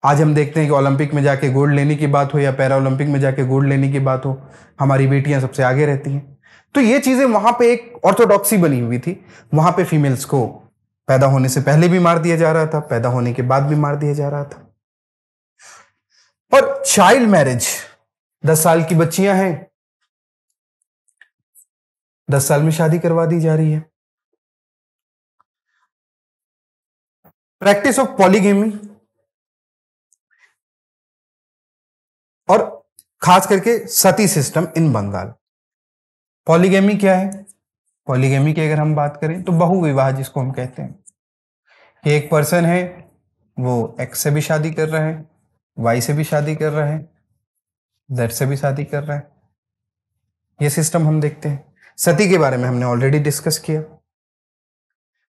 आज हम देखते हैं कि ओलंपिक में जाके गोल्ड लेने की बात हो या पैरा ओलंपिक में जाके गोल्ड लेने की बात हो, हमारी बेटियां सबसे आगे रहती हैं। तो ये चीजें वहां पे एक ऑर्थोडॉक्सी बनी हुई थी। वहां पे फीमेल्स को पैदा होने से पहले भी मार दिया जा रहा था, पैदा होने के बाद भी मार दिया जा रहा था। और चाइल्ड मैरिज, 10 साल की बच्चियां हैं, 10 साल में शादी करवा दी जा रही है। प्रैक्टिस ऑफ पॉलीगेमी, और खास करके सती सिस्टम इन बंगाल। पॉलीगेमी क्या है? पॉलीगेमी की अगर हम बात करें तो बहुविवाह जिसको हम कहते हैं कि एक पर्सन है, वो एक्स से भी शादी कर रहा है, वाई से भी शादी कर रहा है, जेड से भी शादी कर रहा है। ये सिस्टम हम देखते हैं। सती के बारे में हमने ऑलरेडी डिस्कस किया।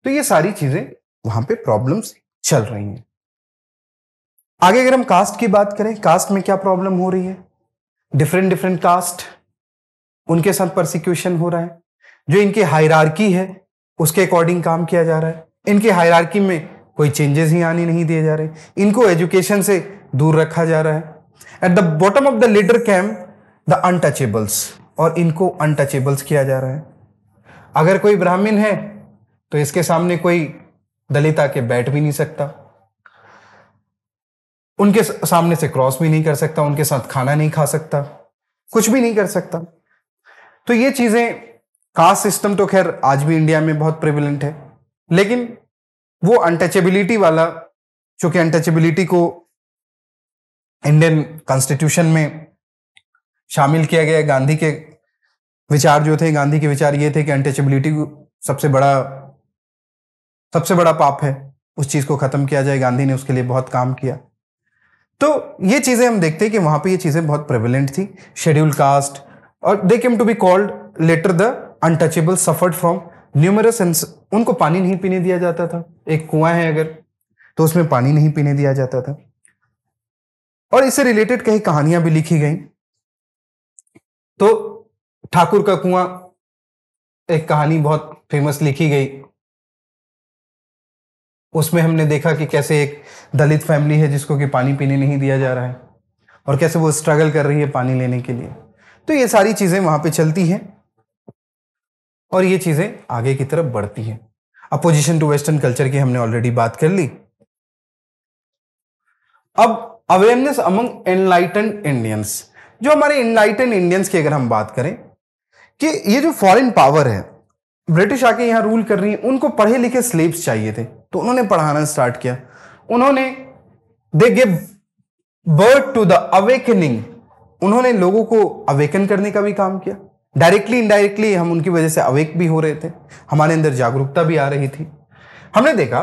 तो ये सारी चीजें वहां पे प्रॉब्लम्स चल रही हैं। आगे अगर हम कास्ट की बात करें, कास्ट में क्या प्रॉब्लम हो रही है? डिफरेंट डिफरेंट कास्ट, उनके साथ परसिक्यूशन हो रहा है। जो इनकी हायरार्की है उसके अकॉर्डिंग काम किया जा रहा है। इनकी हायरार्की में कोई चेंजेस ही आने नहीं दिए जा रहे। इनको एजुकेशन से दूर रखा जा रहा है। At the bottom of the leader camp the untouchables, और इनको अनटचेबल्स किया जा रहा है। अगर कोई ब्राह्मण है तो इसके सामने कोई दलित आके बैठ भी नहीं सकता, उनके सामने से क्रॉस भी नहीं कर सकता, उनके साथ खाना नहीं खा सकता, कुछ भी नहीं कर सकता। तो ये चीजें, कास्ट सिस्टम तो खैर आज भी इंडिया में बहुत प्रेवलेंट है, लेकिन वो अनटचेबिलिटी वाला, चूंकि अनटचेबिलिटी को इंडियन कॉन्स्टिट्यूशन में शामिल किया गया। गांधी के विचार जो थे, गांधी के विचार ये थे कि अनटचेबिलिटी सबसे बड़ा पाप है, उस चीज को खत्म किया जाए। गांधी ने उसके लिए बहुत काम किया। तो ये चीजें हम देखते हैं कि वहां पे ये चीजें बहुत प्रेवलेंट थी। शेड्यूल कास्ट, और they came to be called later the untouchable, suffered from numerous, उनको पानी नहीं पीने दिया जाता था। एक कुआं है अगर, तो उसमें पानी नहीं पीने दिया जाता था। और इससे रिलेटेड कई कहानियां भी लिखी गई। तो ठाकुर का कुआं, एक कहानी बहुत फेमस लिखी गई। उसमें हमने देखा कि कैसे एक दलित फैमिली है जिसको कि पानी पीने नहीं दिया जा रहा है, और कैसे वो स्ट्रगल कर रही है पानी लेने के लिए। तो ये सारी चीजें वहां पे चलती हैं, और ये चीजें आगे की तरफ बढ़ती हैं। अपोजिशन टू वेस्टर्न कल्चर की हमने ऑलरेडी बात कर ली। अब अवेयरनेस अमंग एनलाइटेंड इंडियंस, जो हमारे एनलाइटेंड इंडियंस की अगर हम बात करें कि ये जो फॉरेन पावर है, ब्रिटिश आके यहां रूल कर रही है, उनको पढ़े लिखे स्लेव्स चाहिए थे, तो उन्होंने पढ़ाना स्टार्ट किया। उन्होंने they give birth to the awakening, उन्होंने लोगों को अवेकन करने का भी काम किया। डायरेक्टली इनडायरेक्टली हम उनकी वजह से अवेक भी हो रहे थे, हमारे अंदर जागरूकता भी आ रही थी। हमने देखा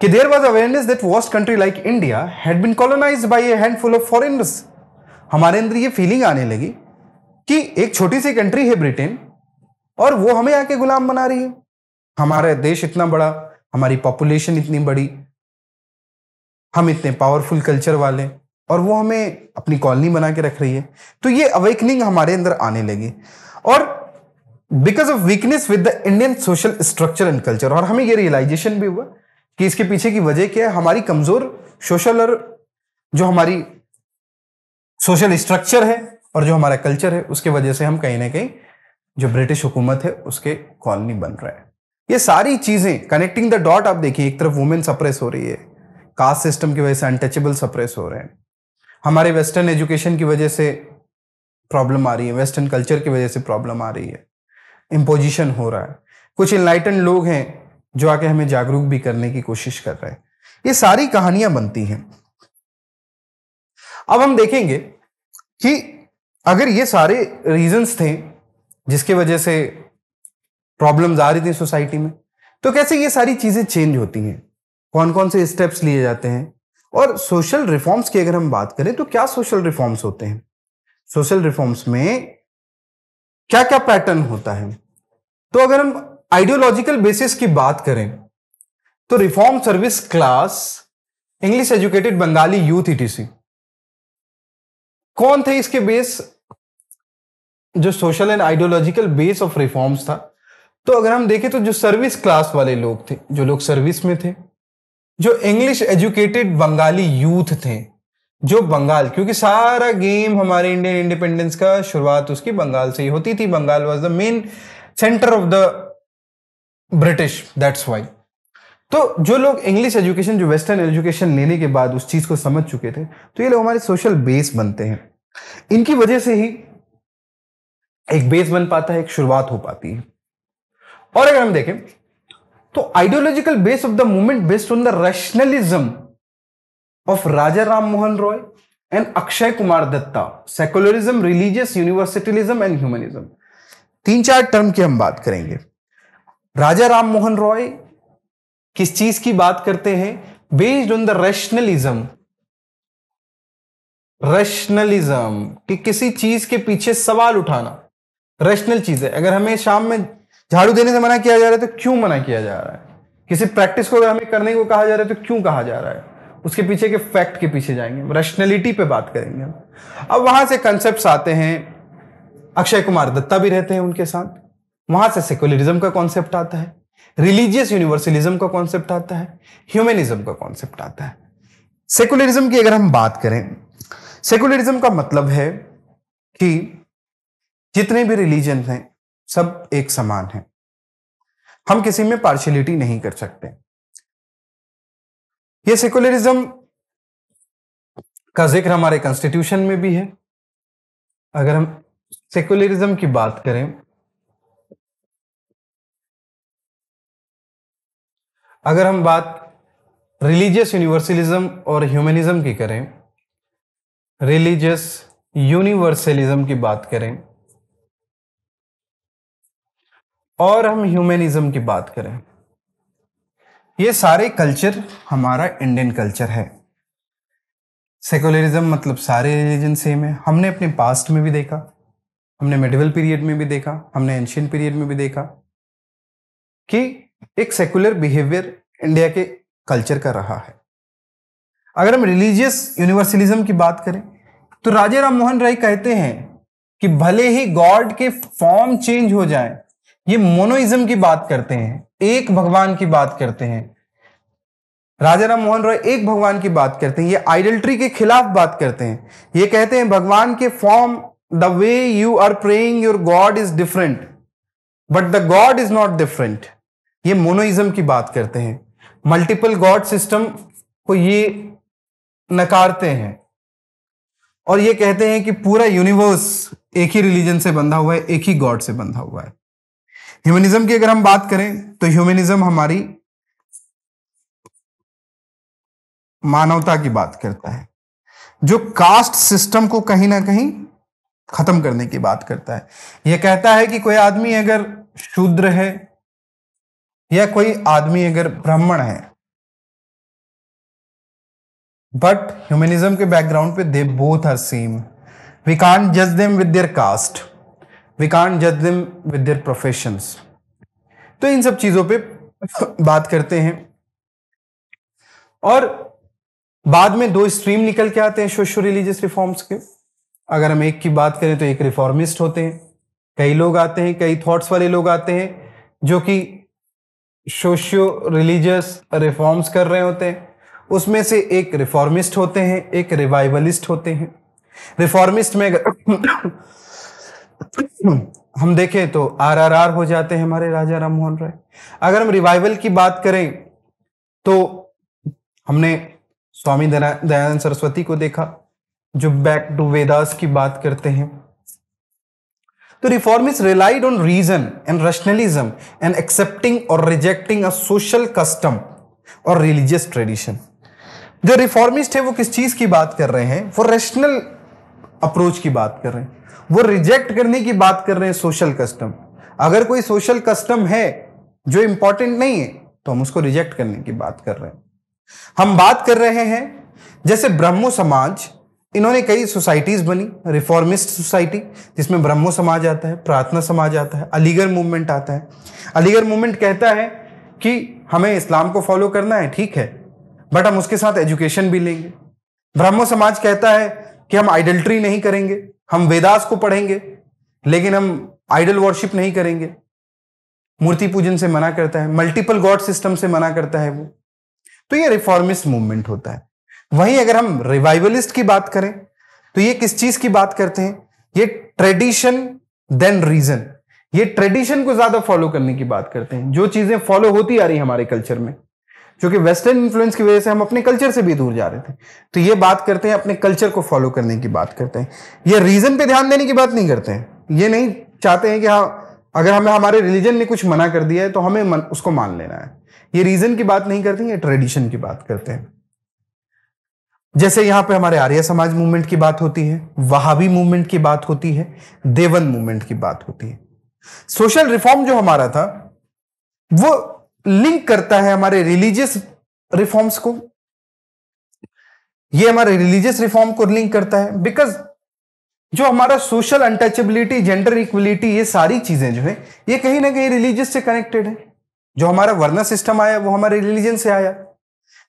कि there was awareness that vast country like India had been colonised by a handful of foreigners. हमारे अंदर ये फीलिंग आने लगी कि एक छोटी सी कंट्री है ब्रिटेन, और वो हमें आके गुलाम बना रही है। हमारा देश इतना बड़ा, हमारी पॉपुलेशन इतनी बड़ी, हम इतने पावरफुल कल्चर वाले, और वो हमें अपनी कॉलोनी बना के रख रही है। तो ये अवेकनिंग हमारे अंदर आने लगी, और because of weakness with the Indian social structure and culture, और हमें ये रियलाइजेशन भी हुआ कि इसके पीछे की वजह क्या है, हमारी कमजोर सोशल, और जो हमारी सोशल स्ट्रक्चर है और जो हमारा कल्चर है, उसके वजह से हम कहीं ना कहीं जो ब्रिटिश हुकूमत है उसके कॉलोनी बन रहे हैं। ये सारी चीजें कनेक्टिंग द डॉट आप देखिए, एक तरफ वुमेन सप्रेस हो रही है, कास्ट सिस्टम की वजह से अनटचेबल सप्रेस हो रहे हैं, हमारे वेस्टर्न एजुकेशन की वजह से प्रॉब्लम आ रही है, वेस्टर्न कल्चर की वजह से प्रॉब्लम आ रही है, इम्पोजिशन हो रहा है, कुछ इनलाइटन लोग हैं जो आके हमें जागरूक भी करने की कोशिश कर रहे हैं। ये सारी कहानियां बनती हैं। अब हम देखेंगे कि अगर ये सारे रीजंस थे जिसकी वजह से प्रॉब्लम्स आ रही थी सोसाइटी में, तो कैसे ये सारी चीजें चेंज होती हैं, कौन कौन से स्टेप्स लिए जाते हैं, और सोशल रिफॉर्म्स की अगर हम बात करें तो क्या सोशल रिफॉर्म्स होते हैं, सोशल रिफॉर्म्स में क्या क्या पैटर्न होता है। तो अगर हम आइडियोलॉजिकल बेसिस की बात करें तो reform service class, English educated Bengali youth etc, कौन थे इसके बेस, जो social and ideological base of reforms था। तो अगर हम देखें तो जो सर्विस क्लास वाले लोग थे, जो लोग सर्विस में थे, जो इंग्लिश एजुकेटेड बंगाली यूथ थे, जो बंगाल, क्योंकि सारा गेम हमारे इंडियन इंडिपेंडेंस का शुरुआत उसकी बंगाल से ही होती थी, Bengal was the main centre of the British, that's why. तो जो लोग इंग्लिश एजुकेशन, जो वेस्टर्न एजुकेशन लेने के बाद उस चीज को समझ चुके थे, तो ये लोग हमारे सोशल बेस बनते हैं। इनकी वजह से ही एक बेस बन पाता है, एक शुरुआत हो पाती है। और अगर हम देखें तो ideological base of the movement based on the rationalism of Raja Ram Mohan Roy and Akshay Kumar Datta, secularism, religious, universalism and humanism. 3-4 term की हम बात करेंगे। राजा राम मोहन रॉय किस चीज की बात करते हैं, based on the rationalism, rationalism कि किसी चीज के पीछे सवाल उठाना, रैशनल चीज है। अगर हमें शाम में झाड़ू देने से मना किया जा रहा है तो क्यों मना किया जा रहा है, किसी प्रैक्टिस को अगर हमें करने को कहा जा रहा है तो क्यों कहा जा रहा है, उसके पीछे के फैक्ट के पीछे जाएंगे, रैशनैलिटी पे बात करेंगे। अब वहां से कंसेप्ट्स आते हैं, अक्षय कुमार दत्ता भी रहते हैं उनके साथ, वहां से सेकुलरिज्म का कॉन्सेप्ट आता है, रिलीजियस यूनिवर्सलिज्म का कॉन्सेप्ट आता है, ह्यूमनिज्म का कॉन्सेप्ट आता है। सेकुलरिज्म की अगर हम बात करें, सेकुलरिज्म का मतलब है कि जितने भी रिलीजन हैं सब एक समान हैं, हम किसी में पार्शियलिटी नहीं कर सकते। यह सेकुलरिज्म का जिक्र हमारे कॉन्स्टिट्यूशन में भी है। अगर हम सेकुलरिज्म की बात करें, अगर हम बात रिलीजियस यूनिवर्सलिज्म और ह्यूमनिज्म की करें, रिलीजियस यूनिवर्सलिज्म की बात करें और हम ह्यूमनिज्म की बात करें, ये सारे कल्चर हमारा इंडियन कल्चर है। सेकुलरिज्म मतलब सारे रिलीजन सेम है, हमने अपने पास्ट में भी देखा, हमने मेडिवल पीरियड में भी देखा, हमने एंशियंट पीरियड में भी देखा कि एक सेकुलर बिहेवियर इंडिया के कल्चर का रहा है। अगर हम रिलीजियस यूनिवर्सलिज्म की बात करें तो राजा राम मोहन राय कहते हैं कि भले ही गॉड के फॉर्म चेंज हो जाए, ये मोनोइज्म की बात करते हैं, एक भगवान की बात करते हैं। राजा राम मोहन रॉय एक भगवान की बात करते हैं, ये आइडल्ट्री के खिलाफ बात करते हैं। ये कहते हैं भगवान के form, the way you are praying your god is different but the god is not different. ये मोनोइज्म की बात करते हैं, मल्टीपल गॉड सिस्टम को ये नकारते हैं और ये कहते हैं कि पूरा यूनिवर्स एक ही रिलीजन से बंधा हुआ है, एक ही गॉड से बंधा हुआ है। ह्यूमनिज्म की अगर हम बात करें तो ह्यूमनिज्म हमारी मानवता की बात करता है, जो कास्ट सिस्टम को कहीं ना कहीं खत्म करने की बात करता है। यह कहता है कि कोई आदमी अगर शूद्र है या कोई आदमी अगर ब्राह्मण है, बट ह्यूमनिज्म के बैकग्राउंड पे they both are same. We can't जज them with their caste, we can't जज देम विद देयर प्रोफेशंस। तो इन सब चीजों पे बात करते हैं। और बाद में 2 स्ट्रीम निकल के आते हैं सोशो रिलीजियस रिफॉर्म्स के। अगर हम एक की बात करें तो एक रिफॉर्मिस्ट होते हैं, कई लोग आते हैं, कई थॉट्स वाले लोग आते हैं जो कि सोशियो रिलीजियस रिफॉर्म्स कर रहे होते हैं। उसमें से एक रिफॉर्मिस्ट होते हैं, एक रिवाइवलिस्ट होते हैं। रिफॉर्मिस्ट में हम देखें तो RRR हो जाते हैं हमारे राजा राम मोहन राय। अगर हम रिवाइवल की बात करें तो हमने स्वामी दयानंद सरस्वती को देखा, जो बैक टू वेदास की बात करते हैं। तो reformist relied on reason and rationalism and accepting और रिजेक्टिंग अ सोशल कस्टम और रिलीजियस ट्रेडिशन। जो रिफॉर्मिस्ट है वो किस चीज की बात कर रहे हैं? वो रैशनल अप्रोच की बात कर रहे हैं, वो रिजेक्ट करने की बात कर रहे हैं सोशल कस्टम। अगर कोई सोशल कस्टम है जो इंपॉर्टेंट नहीं है तो हम उसको रिजेक्ट करने की बात कर रहे हैं। हम बात कर रहे हैं जैसे ब्रह्मो समाज, इन्होंने कई सोसाइटीज बनी, रिफॉर्मिस्ट सोसाइटी जिसमें ब्रह्मो समाज आता है, प्रार्थना समाज आता है, अलीगढ़ मूवमेंट आता है। अलीगढ़ मूवमेंट कहता है कि हमें इस्लाम को फॉलो करना है, ठीक है, बट हम उसके साथ एजुकेशन भी लेंगे। ब्रह्मो समाज कहता है कि हम आइडल्ट्री नहीं करेंगे, हम वेदास को पढ़ेंगे, लेकिन हम आइडल वर्शिप नहीं करेंगे। मूर्ति पूजन से मना करता है, मल्टीपल गॉड सिस्टम से मना करता है वो। तो ये रिफॉर्मिस्ट मूवमेंट होता है। वहीं अगर हम रिवाइवलिस्ट की बात करें तो ये किस चीज की बात करते हैं? ये ट्रेडिशन देन रीजन, ये ट्रेडिशन को ज्यादा फॉलो करने की बात करते हैं। जो चीजें फॉलो होती आ रही हमारे कल्चर में, जो कि वेस्टर्न इन्फ्लुएंस की वजह से हम अपने कल्चर से भी दूर जा रहे थे, तो ये बात करते हैं अपने कल्चर को फॉलो करने की बात करते हैं। ये रीजन पे ध्यान देने की बात नहीं करते हैं। ये नहीं चाहते हैं कि हाँ, अगर हमें हमारे रिलीजन ने कुछ मना कर दिया है तो हमें उसको मान लेना है। ये रीजन की बात नहीं करते हैं, ये ट्रेडिशन की बात करते हैं। जैसे यहां पे हमारे आर्य समाज मूवमेंट की बात होती है, वहाबी मूवमेंट की बात होती है, देवन मूवमेंट की बात होती है। सोशल रिफॉर्म जो हमारा था वो लिंक करता है हमारे रिलीजियस रिफॉर्म्स को। ये हमारे रिलीजियस रिफॉर्म को लिंक करता है, बिकॉज जो हमारा सोशल अनटचेबिलिटी, जेंडर इक्वलिटी, ये सारी चीजें जो है ये कहीं ना कहीं रिलीजियस से कनेक्टेड है। जो हमारा वर्ण सिस्टम आया वो हमारे रिलीजन से आया,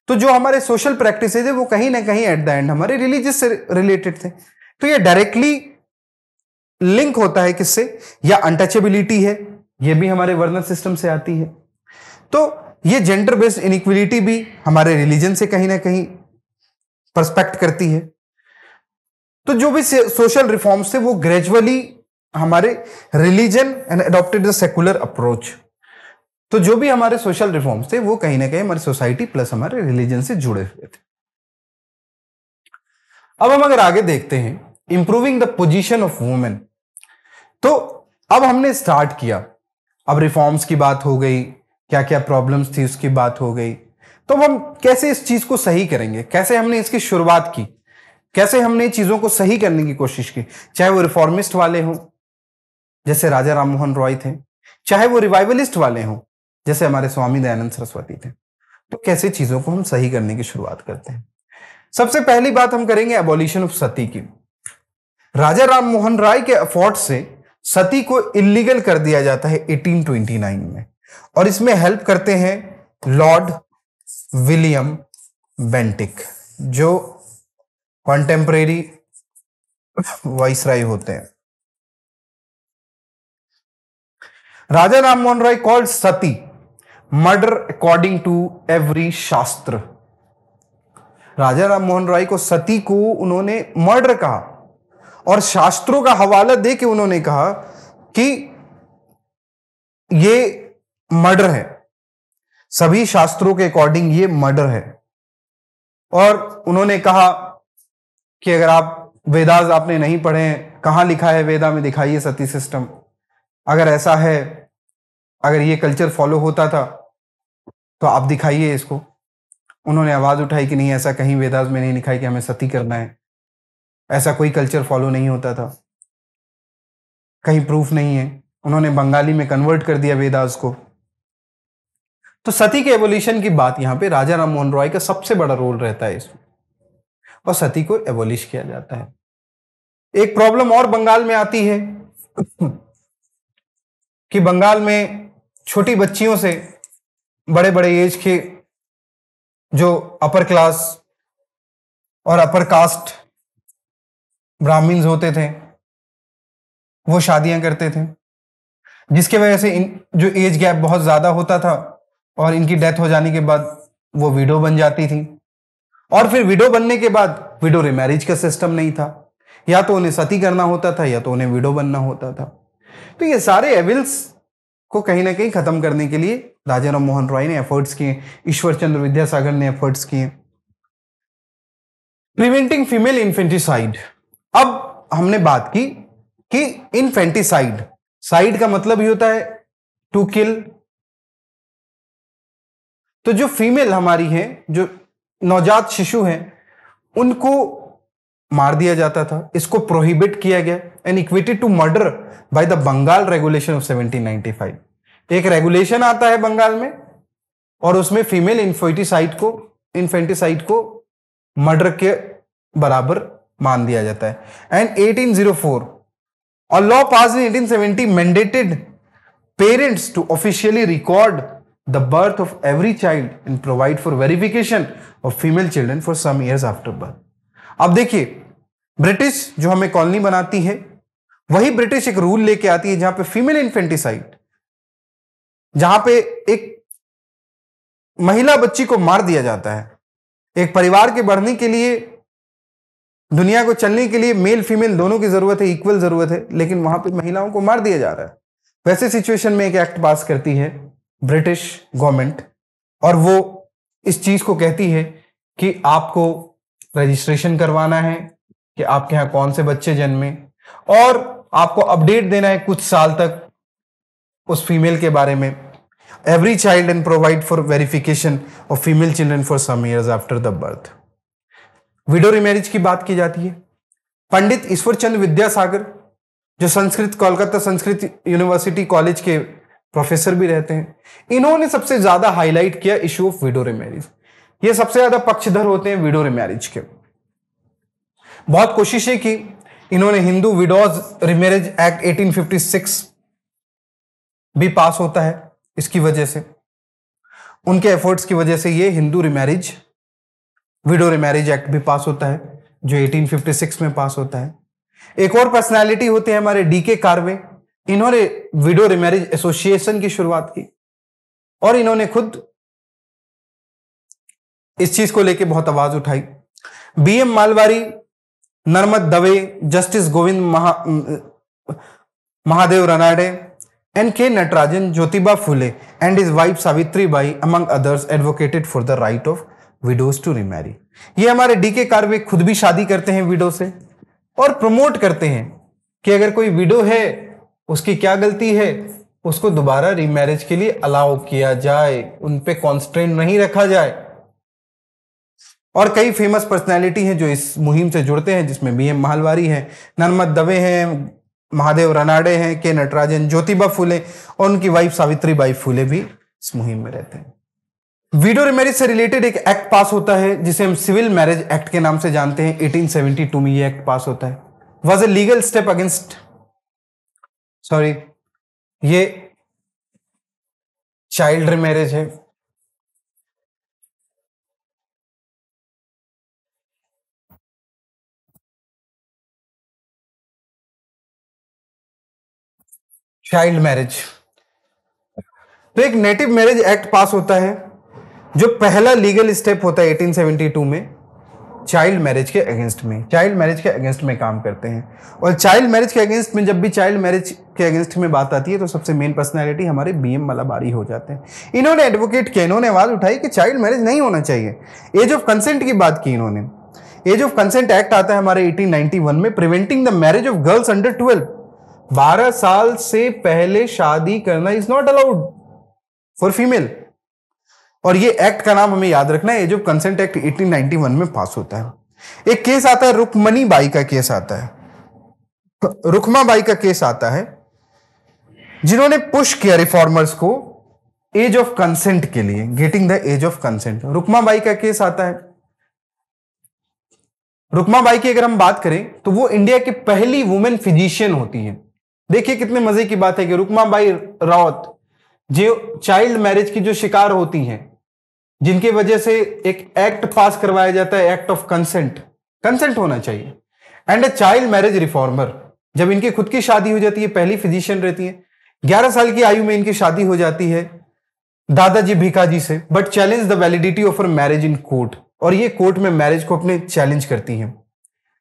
तो जो हमारे सोशल प्रैक्टिसेज है वो कहीं ना कहीं एट द एंड हमारे रिलीजियस से रिलेटेड थे। तो ये डायरेक्टली लिंक होता है किससे? या अनटचेबिलिटी है, ये भी हमारे वर्ण सिस्टम से आती है। तो ये जेंडर बेस्ड इनइक्वलिटी भी हमारे रिलीजन से कहीं ना कहीं पर्सपेक्ट करती है। तो जो भी सोशल रिफॉर्म्स थे वो ग्रेजुअली हमारे religion and adopted the secular approach. तो जो भी हमारे सोशल रिफॉर्म्स थे वो कहीं ना कहीं हमारी सोसाइटी प्लस हमारे रिलीजन से जुड़े हुए थे। अब हम अगर आगे देखते हैं improving the position of women, तो अब हमने स्टार्ट किया, अब रिफॉर्म्स की बात हो गई, क्या क्या प्रॉब्लम्स थी उसकी बात हो गई। तो हम कैसे इस चीज को सही करेंगे, कैसे हमने इसकी शुरुआत की, कैसे हमने चीजों को सही करने की कोशिश की, चाहे वो रिफॉर्मिस्ट वाले हों जैसे राजा राम मोहन रॉय थे, चाहे वो रिवाइवलिस्ट वाले हों जैसे हमारे स्वामी दयानंद सरस्वती थे। तो कैसे चीजों को हम सही करने की शुरुआत करते हैं? सबसे पहली बात हम करेंगे एबॉलिशन ऑफ सती की। राजा राम मोहन राय के एफर्ट से सती को इलीगल कर दिया जाता है 1829 में, और इसमें हेल्प करते हैं लॉर्ड विलियम बेंटिक, जो कॉन्टेम्परेरी वाइसराय होते हैं। Raja Ram Mohan Roy called sati murder according to every shastra. Raja Ram Mohan राय को सती को उन्होंने मर्डर कहा, और शास्त्रों का हवाला दे के उन्होंने कहा कि ये मर्डर है, सभी शास्त्रों के अकॉर्डिंग ये मर्डर है। और उन्होंने कहा कि अगर आप वेदास आपने नहीं पढ़े, कहां लिखा है वेदा में, दिखाइए सती सिस्टम। अगर ऐसा है, अगर ये कल्चर फॉलो होता था तो आप दिखाइए इसको। उन्होंने आवाज उठाई कि नहीं, ऐसा कहीं वेदास में नहीं लिखा है कि हमें सती करना है, ऐसा कोई कल्चर फॉलो नहीं होता था, कहीं प्रूफ नहीं है। उन्होंने बंगाली में कन्वर्ट कर दिया वेदास को। तो सती के एवोल्यूशन की बात यहां पे राजा राम मोहन रॉय का सबसे बड़ा रोल रहता है इसमें, और सती को एबॉलिश किया जाता है। एक प्रॉब्लम और बंगाल में आती है कि बंगाल में छोटी बच्चियों से बड़े बड़े एज के जो अपर क्लास और अपर कास्ट ब्राह्मण्स होते थे वो शादियां करते थे, जिसके वजह से जो एज गैप बहुत ज्यादा होता था, और इनकी डेथ हो जाने के बाद वो विडो बन जाती थी। और फिर विडो बनने के बाद विडो रिमैरिज का सिस्टम नहीं था, या तो उन्हें सती करना होता था या तो उन्हें विडो बनना होता था। तो ये सारे एविल्स को कहीं ना कहीं खत्म करने के लिए राजा राम मोहन रॉय ने एफर्ट्स किए, ईश्वर चंद्र विद्यासागर ने एफर्ट्स किए। Preventing female infanticide. अब हमने बात की कि इन्फेंटिसाइड, साइड का मतलब ही होता है टू किल। तो जो फीमेल हमारी है, जो नवजात शिशु हैं, उनको मार दिया जाता था। इसको प्रोहिबिट किया गया and equated to murder by the Bengal regulation of 1795। एक रेगुलेशन आता है बंगाल में और उसमें फीमेल इन्फेंटिसाइड को मर्डर के बराबर मान दिया जाता है। And 1804 a law passed in 1870 mandated parents to officially record the birth of every child and provide for verification of female children for some years after birth। अब देखिए, ब्रिटिश जो हमें कॉलोनी बनाती है, वही ब्रिटिश एक रूल लेके आती है जहां पे फीमेल इन्फेंटिसाइड, जहां पे एक महिला बच्ची को मार दिया जाता है। एक परिवार के बढ़ने के लिए, दुनिया को चलने के लिए मेल फीमेल दोनों की जरूरत है, इक्वल जरूरत है, लेकिन वहां पे महिलाओं को मार दिया जा रहा है। वैसे सिचुएशन में एक एक्ट पास करती है ब्रिटिश गवर्नमेंट और वो इस चीज को कहती है कि आपको रजिस्ट्रेशन करवाना है कि आपके यहां कौन से बच्चे जन्मे और आपको अपडेट देना है कुछ साल तक उस फीमेल के बारे में। Every child and provide for verification of female children for some years after the birth. Widow remarriage की बात की जाती है। पंडित ईश्वर चंद्र विद्यासागर, जो कोलकाता संस्कृत यूनिवर्सिटी कॉलेज के प्रोफेसर भी रहते हैं, इन्होंने सबसे ज्यादा हाईलाइट किया इशू ऑफ विडो रिमैरिज। ये सबसे ज्यादा पक्षधर होते हैं विडो रिमैरिज के। बहुत कोशिशें की इन्होंने। हिंदू विडोज रिमैरिज एक्ट 1856 भी पास होता है। इसकी वजह से, उनके एफर्ट्स की वजह से ये Hindu remarriage, window remarriage act भी पास होता है, जो 1856 में पास होता है। एक और पर्सनालिटी होते हैं हमारे डीके कार्वे। इन्होंने विडो रिमैरिज एसोसिएशन की शुरुआत की और इन्होंने खुद इस चीज को लेकर बहुत आवाज उठाई। BM Malabari, Narmad Dave, justice Govind Mahadev Ranade, and K Natarajan, Jyotiba Phule and his wife Savitri Bai among others advocated for the right of widows to remarry. ये हमारे डीके कार्वे खुद भी शादी करते हैं विडो से और प्रमोट करते हैं कि अगर कोई विडो है, उसकी क्या गलती है, उसको दोबारा रीमैरिज के लिए अलाउ किया जाए, उन पे कॉन्स्ट्रेंट नहीं रखा जाए। और कई फेमस पर्सनैलिटी हैं जो इस मुहिम से जुड़ते हैं, जिसमें बीएम मालवारी हैं, नर्मद दवे हैं, महादेव रनाडे हैं, के नटराजन, ज्योतिबा फुले और उनकी वाइफ सावित्री बाई फुले भी इस मुहिम में रहते हैं। विडो रिमैरिज से रिलेटेड एक एक्ट पास होता है जिसे हम सिविल मैरिज एक्ट के नाम से जानते हैं। 1872 में ये एक्ट पास होता है। Was a legal step against, ये चाइल्ड रिमैरिज है। चाइल्ड मैरिज, तो एक नेटिव मैरिज एक्ट पास होता है जो पहला लीगल स्टेप होता है 1872 में चाइल्ड मैरिज के अगेंस्ट में। चाइल्ड मैरिज के अगेंस्ट में काम करते हैं। और चाइल्ड मैरिज के अगेंस्ट में, जब भी चाइल्ड मैरिज के अगेंस्ट में बात आती है तो सबसे मेन पर्सनैलिटी हमारे बीएम मलाबारी हो जाते हैं। इन्होंने एडवोकेट किया, इन्होंने आवाज उठाई कि चाइल्ड मैरिज नहीं होना चाहिए। एज ऑफ कंसेंट की बात की इन्होंने। एज ऑफ कंसेंट एक्ट आता है हमारे 1891 में, preventing the marriage of girls under 12। 12 साल से पहले शादी करना is not allowed for female. और ये एक्ट का नाम हमें याद रखना है, एज ऑफ कंसेंट एक्ट 1891 में पास होता है। एक केस आता है, रुक्मणी बाई का केस आता है। रुक्मा बाई का केस आता है, जिन्होंने पुश किया रिफॉर्मर्स को एज ऑफ कंसेंट के लिए, getting the age of consent. Rukma Bai का केस आता है। रुक्मा बाई की अगर हम बात करें तो वो इंडिया की पहली वुमेन फिजिशियन होती है। देखिए कितने मजे की बात है कि रुक्मा बाई रावत, जो चाइल्ड मैरिज की जो शिकार होती हैं, जिनकी वजह से एक एक्ट पास करवाया जाता है, एक्ट ऑफ कंसेंट, कंसेंट होना चाहिए, and a child marriage reformer. जब इनकी खुद की शादी हो जाती है, पहली फिजिशियन रहती है, 11 साल की आयु में इनकी शादी हो जाती है दादाजी भिकाजी से, but challenge the validity of her marriage in court. और ये कोर्ट में मैरिज को अपने चैलेंज करती हैं,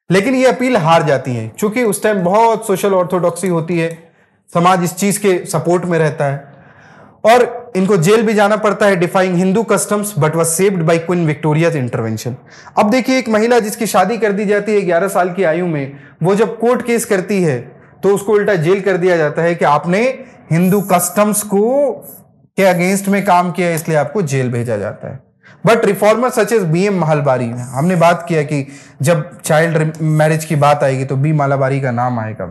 लेकिन ये अपील हार जाती हैं। चूंकि उस टाइम बहुत सोशल ऑर्थोडॉक्सी होती है, समाज इस चीज के सपोर्ट में रहता है, और इनको जेल भी जाना पड़ता है defying Hindu customs but was saved by queen Victoria's intervention. अब देखिए, एक महिला जिसकी शादी कर दी जाती है 11 साल की आयु में, वो जब कोर्ट केस करती है तो उसको उल्टा जेल कर दिया जाता है कि आपने हिंदू कस्टम्स को के अगेंस्ट में काम किया, इसलिए आपको जेल भेजा जाता है। But reformer such as B M Malabari, हमने बात किया कि जब चाइल्ड मैरिज की बात आएगी तो बी महालबारी का नाम आएगा,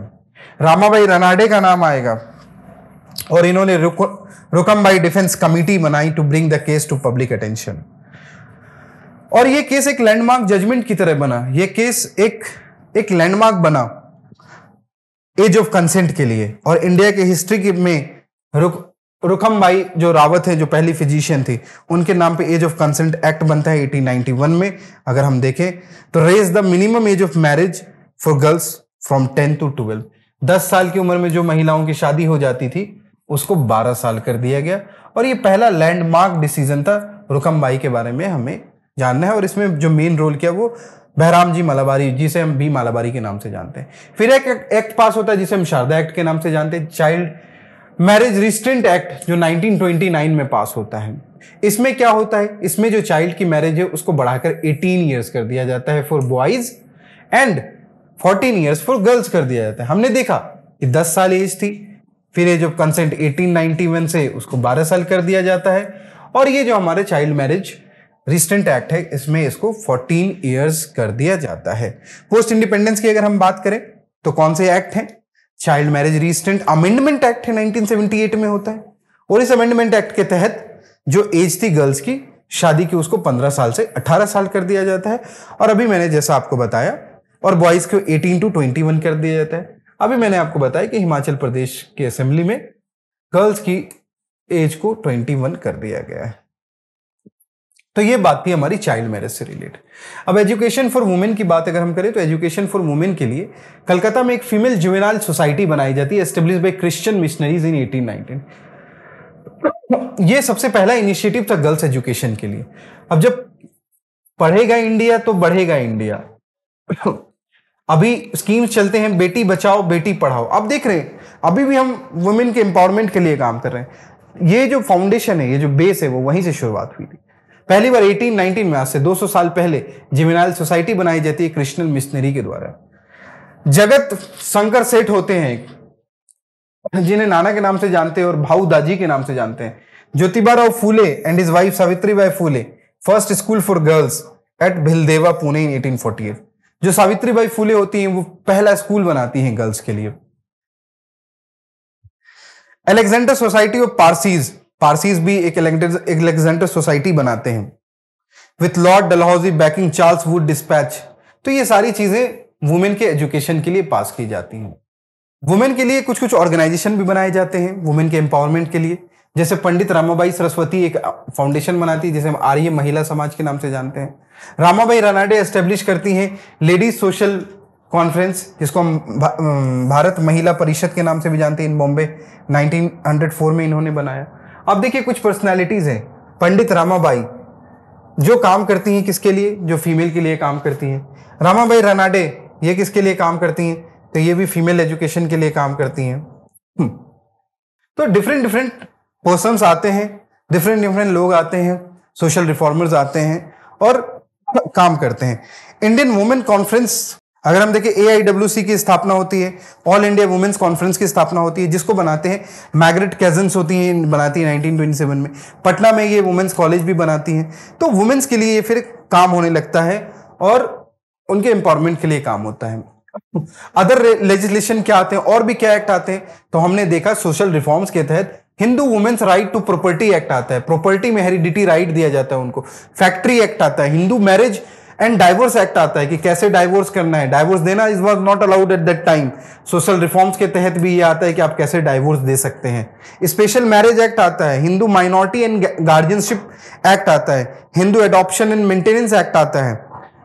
रामाबाई रनाडे का नाम आएगा, और इन्होंने रुकमबाई डिफेंस कमिटी बनाई to bring the case to public attention. और ये केस एक लैंडमार्क जजमेंट की तरह बना, ये केस एक लैंडमार्क बना एज ऑफ कंसेंट के लिए। और इंडिया के हिस्ट्री में रुकमबाई जो रावत है, जो पहली फिजिशियन थी, उनके नाम पे एज ऑफ कंसेंट एक्ट बनता है 1891 में। अगर हम देखें तो raise the minimum age of marriage for girls from 10 to 12, 10 साल की उम्र में जो महिलाओं की शादी हो जाती थी उसको 12 साल कर दिया गया। और ये पहला लैंडमार्क डिसीजन था रुकमबाई के बारे में हमें जानना है। और इसमें जो मेन रोल किया वो बहराम जी मलाबारी, जिसे हम बी मालाबारी के नाम से जानते हैं। फिर एक एक्ट पास होता है जिसे हम शारदा एक्ट के नाम से जानते हैं, चाइल्ड मैरिज रिस्ट्रेंट एक्ट, जो 1929 में पास होता है। इसमें क्या होता है, इसमें जो चाइल्ड की मैरिज है उसको बढ़ाकर 18 ईयर्स कर दिया जाता है for boys and 14 years for girls कर दिया जाता है। हमने देखा कि 10 साल एज थी, फिर एज ऑफ कंसेंट 1891 से उसको 12 साल कर दिया जाता है। और ये जो हमारे चाइल्ड मैरिज रिस्ट्रेंट एक्ट है, इसमें इसको 14 ईयर्स कर दिया जाता है। पोस्ट इंडिपेंडेंस की अगर हम बात करें तो कौन से एक्ट हैं, child marriage restraint amendment act है 1978 में होता है। और इस अमेंडमेंट एक्ट के तहत जो एज थी गर्ल्स की शादी की उसको 15 साल से 18 साल कर दिया जाता है। और अभी मैंने जैसा आपको बताया, और बॉयज को 18 to 21 कर दिया जाता है। अभी मैंने आपको बताया कि हिमाचल प्रदेश की असेंबली में गर्ल्स की एज को 21 कर दिया गया है। तो ये बात थी हमारी चाइल्ड मैरिज से रिलेटेड। अब एजुकेशन फॉर वुमेन की बात अगर हम करें तो एजुकेशन फॉर वुमेन के लिए कलकत्ता में एक फीमेल जुवेनाइल सोसाइटी बनाई जाती है, एस्टेब्लिश बाय क्रिश्चियन मिशनरीज इन 1819। ये सबसे पहला इनिशिएटिव था गर्ल्स एजुकेशन के लिए। अब जब पढ़ेगा इंडिया तो बढ़ेगा इंडिया। अभी स्कीम्स चलते हैं बेटी बचाओ बेटी पढ़ाओ। अब देख रहे हैं अभी भी हम वुमेन के एम्पावरमेंट के लिए काम कर रहे हैं। ये जो फाउंडेशन है, ये जो बेस है, वो वहीं से शुरुआत हुई थी। पहली बार 1819 में, आज से 200 साल पहले, जुवेनाइल सोसाइटी बनाई जाती है क्रिश्चियन मिशनरी के द्वारा। जगत शंकर सेठ होते हैं जिन्हें नाना के नाम से जानते हैं और भाऊ दाजी के नाम से जानते हैं। Jyotiba Phule and his wife Savitribai Phule first school for girls at Bhidewada Pune in 1848। जो सावित्रीबाई फूले होती हैं वो पहला स्कूल बनाती हैं गर्ल्स के लिए। Alexander society of Parsis, Parsis भी एक अलेक्जेंडर सोसाइटी बनाते हैं with Lord Dalhousie banking Charles Wood dispatch. तो ये सारी चीजें वुमेन के एजुकेशन के लिए पास की जाती हैं। वुमेन के लिए कुछ कुछ ऑर्गेनाइजेशन भी बनाए जाते हैं वुमेन के एम्पावरमेंट के लिए। जैसे पंडित रामाबाई सरस्वती एक फाउंडेशन बनाती है जिसे हम आर्य महिला समाज के नाम से जानते हैं। रामाबाई रनाडे एस्टेब्लिश करती हैं लेडीज सोशल कॉन्फ्रेंस, जिसको हम भारत महिला परिषद के नाम से भी जानते हैं, इन बॉम्बे 1904 में इन्होंने बनाया। अब देखिए कुछ पर्सनैलिटीज हैं। पंडित रामाबाई जो काम करती हैं किसके लिए, जो फीमेल के लिए काम करती हैं। रामाबाई रनाडे ये किसके लिए काम करती हैं, तो ये भी फीमेल एजुकेशन के लिए काम करती हैं। तो डिफरेंट पर्सन्स आते हैं, डिफरेंट लोग आते हैं, सोशल रिफॉर्मर्स आते हैं और काम करते हैं। इंडियन वुमेन कॉन्फ्रेंस अगर हम देखें, AIWC की स्थापना होती है, ऑल इंडिया वुमेन्स कॉन्फ्रेंस की स्थापना होती है, जिसको बनाते हैं मैग्रेट कैजन्स होती हैं, बनाती है 1927 में। पटना में ये वुमेन्स कॉलेज भी बनाती हैं। तो वुमेन्स के लिए ये फिर काम होने लगता है और उनके एम्पावरमेंट के लिए काम होता है। अदर लेजिस्लेशन क्या आते हैं, और भी क्या एक्ट आते हैं, तो हमने देखा सोशल रिफॉर्म्स के तहत Hindu women's right to property act आता है, प्रॉपर्टी में हेरिडिटी राइट दिया जाता है उनको। फैक्ट्री एक्ट आता है, Hindu marriage and divorce act आता है कि कैसे डाइवोर्स करना है, डाइवोर्स देना is was not allowed at that time. Social reforms के तहत भी ये आता है कि आप कैसे डाइवोर्स दे सकते हैं। स्पेशल मैरिज एक्ट आता है, Hindu minority and guardianship act आता है, Hindu adoption and maintenance act आता है,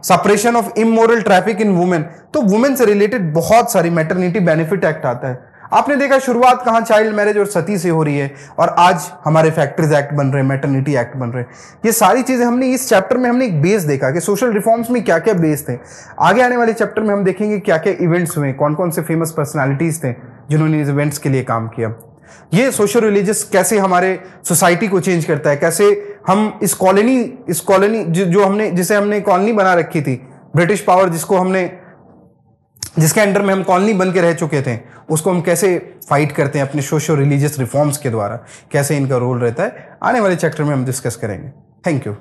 separation of immoral traffic in women. तो वुमेन से रिलेटेड बहुत सारी, मैटरनिटी बेनिफिट एक्ट आता है। आपने देखा शुरुआत कहां, चाइल्ड मैरिज और सती से हो रही है, और आज हमारे फैक्ट्रीज एक्ट बन रहे हैं, मैटरनिटी एक्ट बन रहे हैं। ये सारी चीजें हमने इस चैप्टर में हमने एक बेस देखा कि सोशल रिफॉर्म्स में क्या क्या बेस थे। आगे आने वाले चैप्टर में हम देखेंगे क्या क्या इवेंट्स हुए, कौन कौन से फेमस पर्सनालिटीज थे जिन्होंने इस इवेंट्स के लिए काम किया। ये सोशल रिलीजियस कैसे हमारे सोसाइटी को चेंज करता है, कैसे हम इस कॉलोनी जो हमने जिसे हमने कॉलोनी बना रखी थी, ब्रिटिश पावर जिसके अंडर में हम कॉलोनी बन के रह चुके थे, उसको हम कैसे फाइट करते हैं अपने सोशल रिलीजियस रिफॉर्म्स के द्वारा, कैसे इनका रोल रहता है, आने वाले चैप्टर में हम डिस्कस करेंगे। Thank you.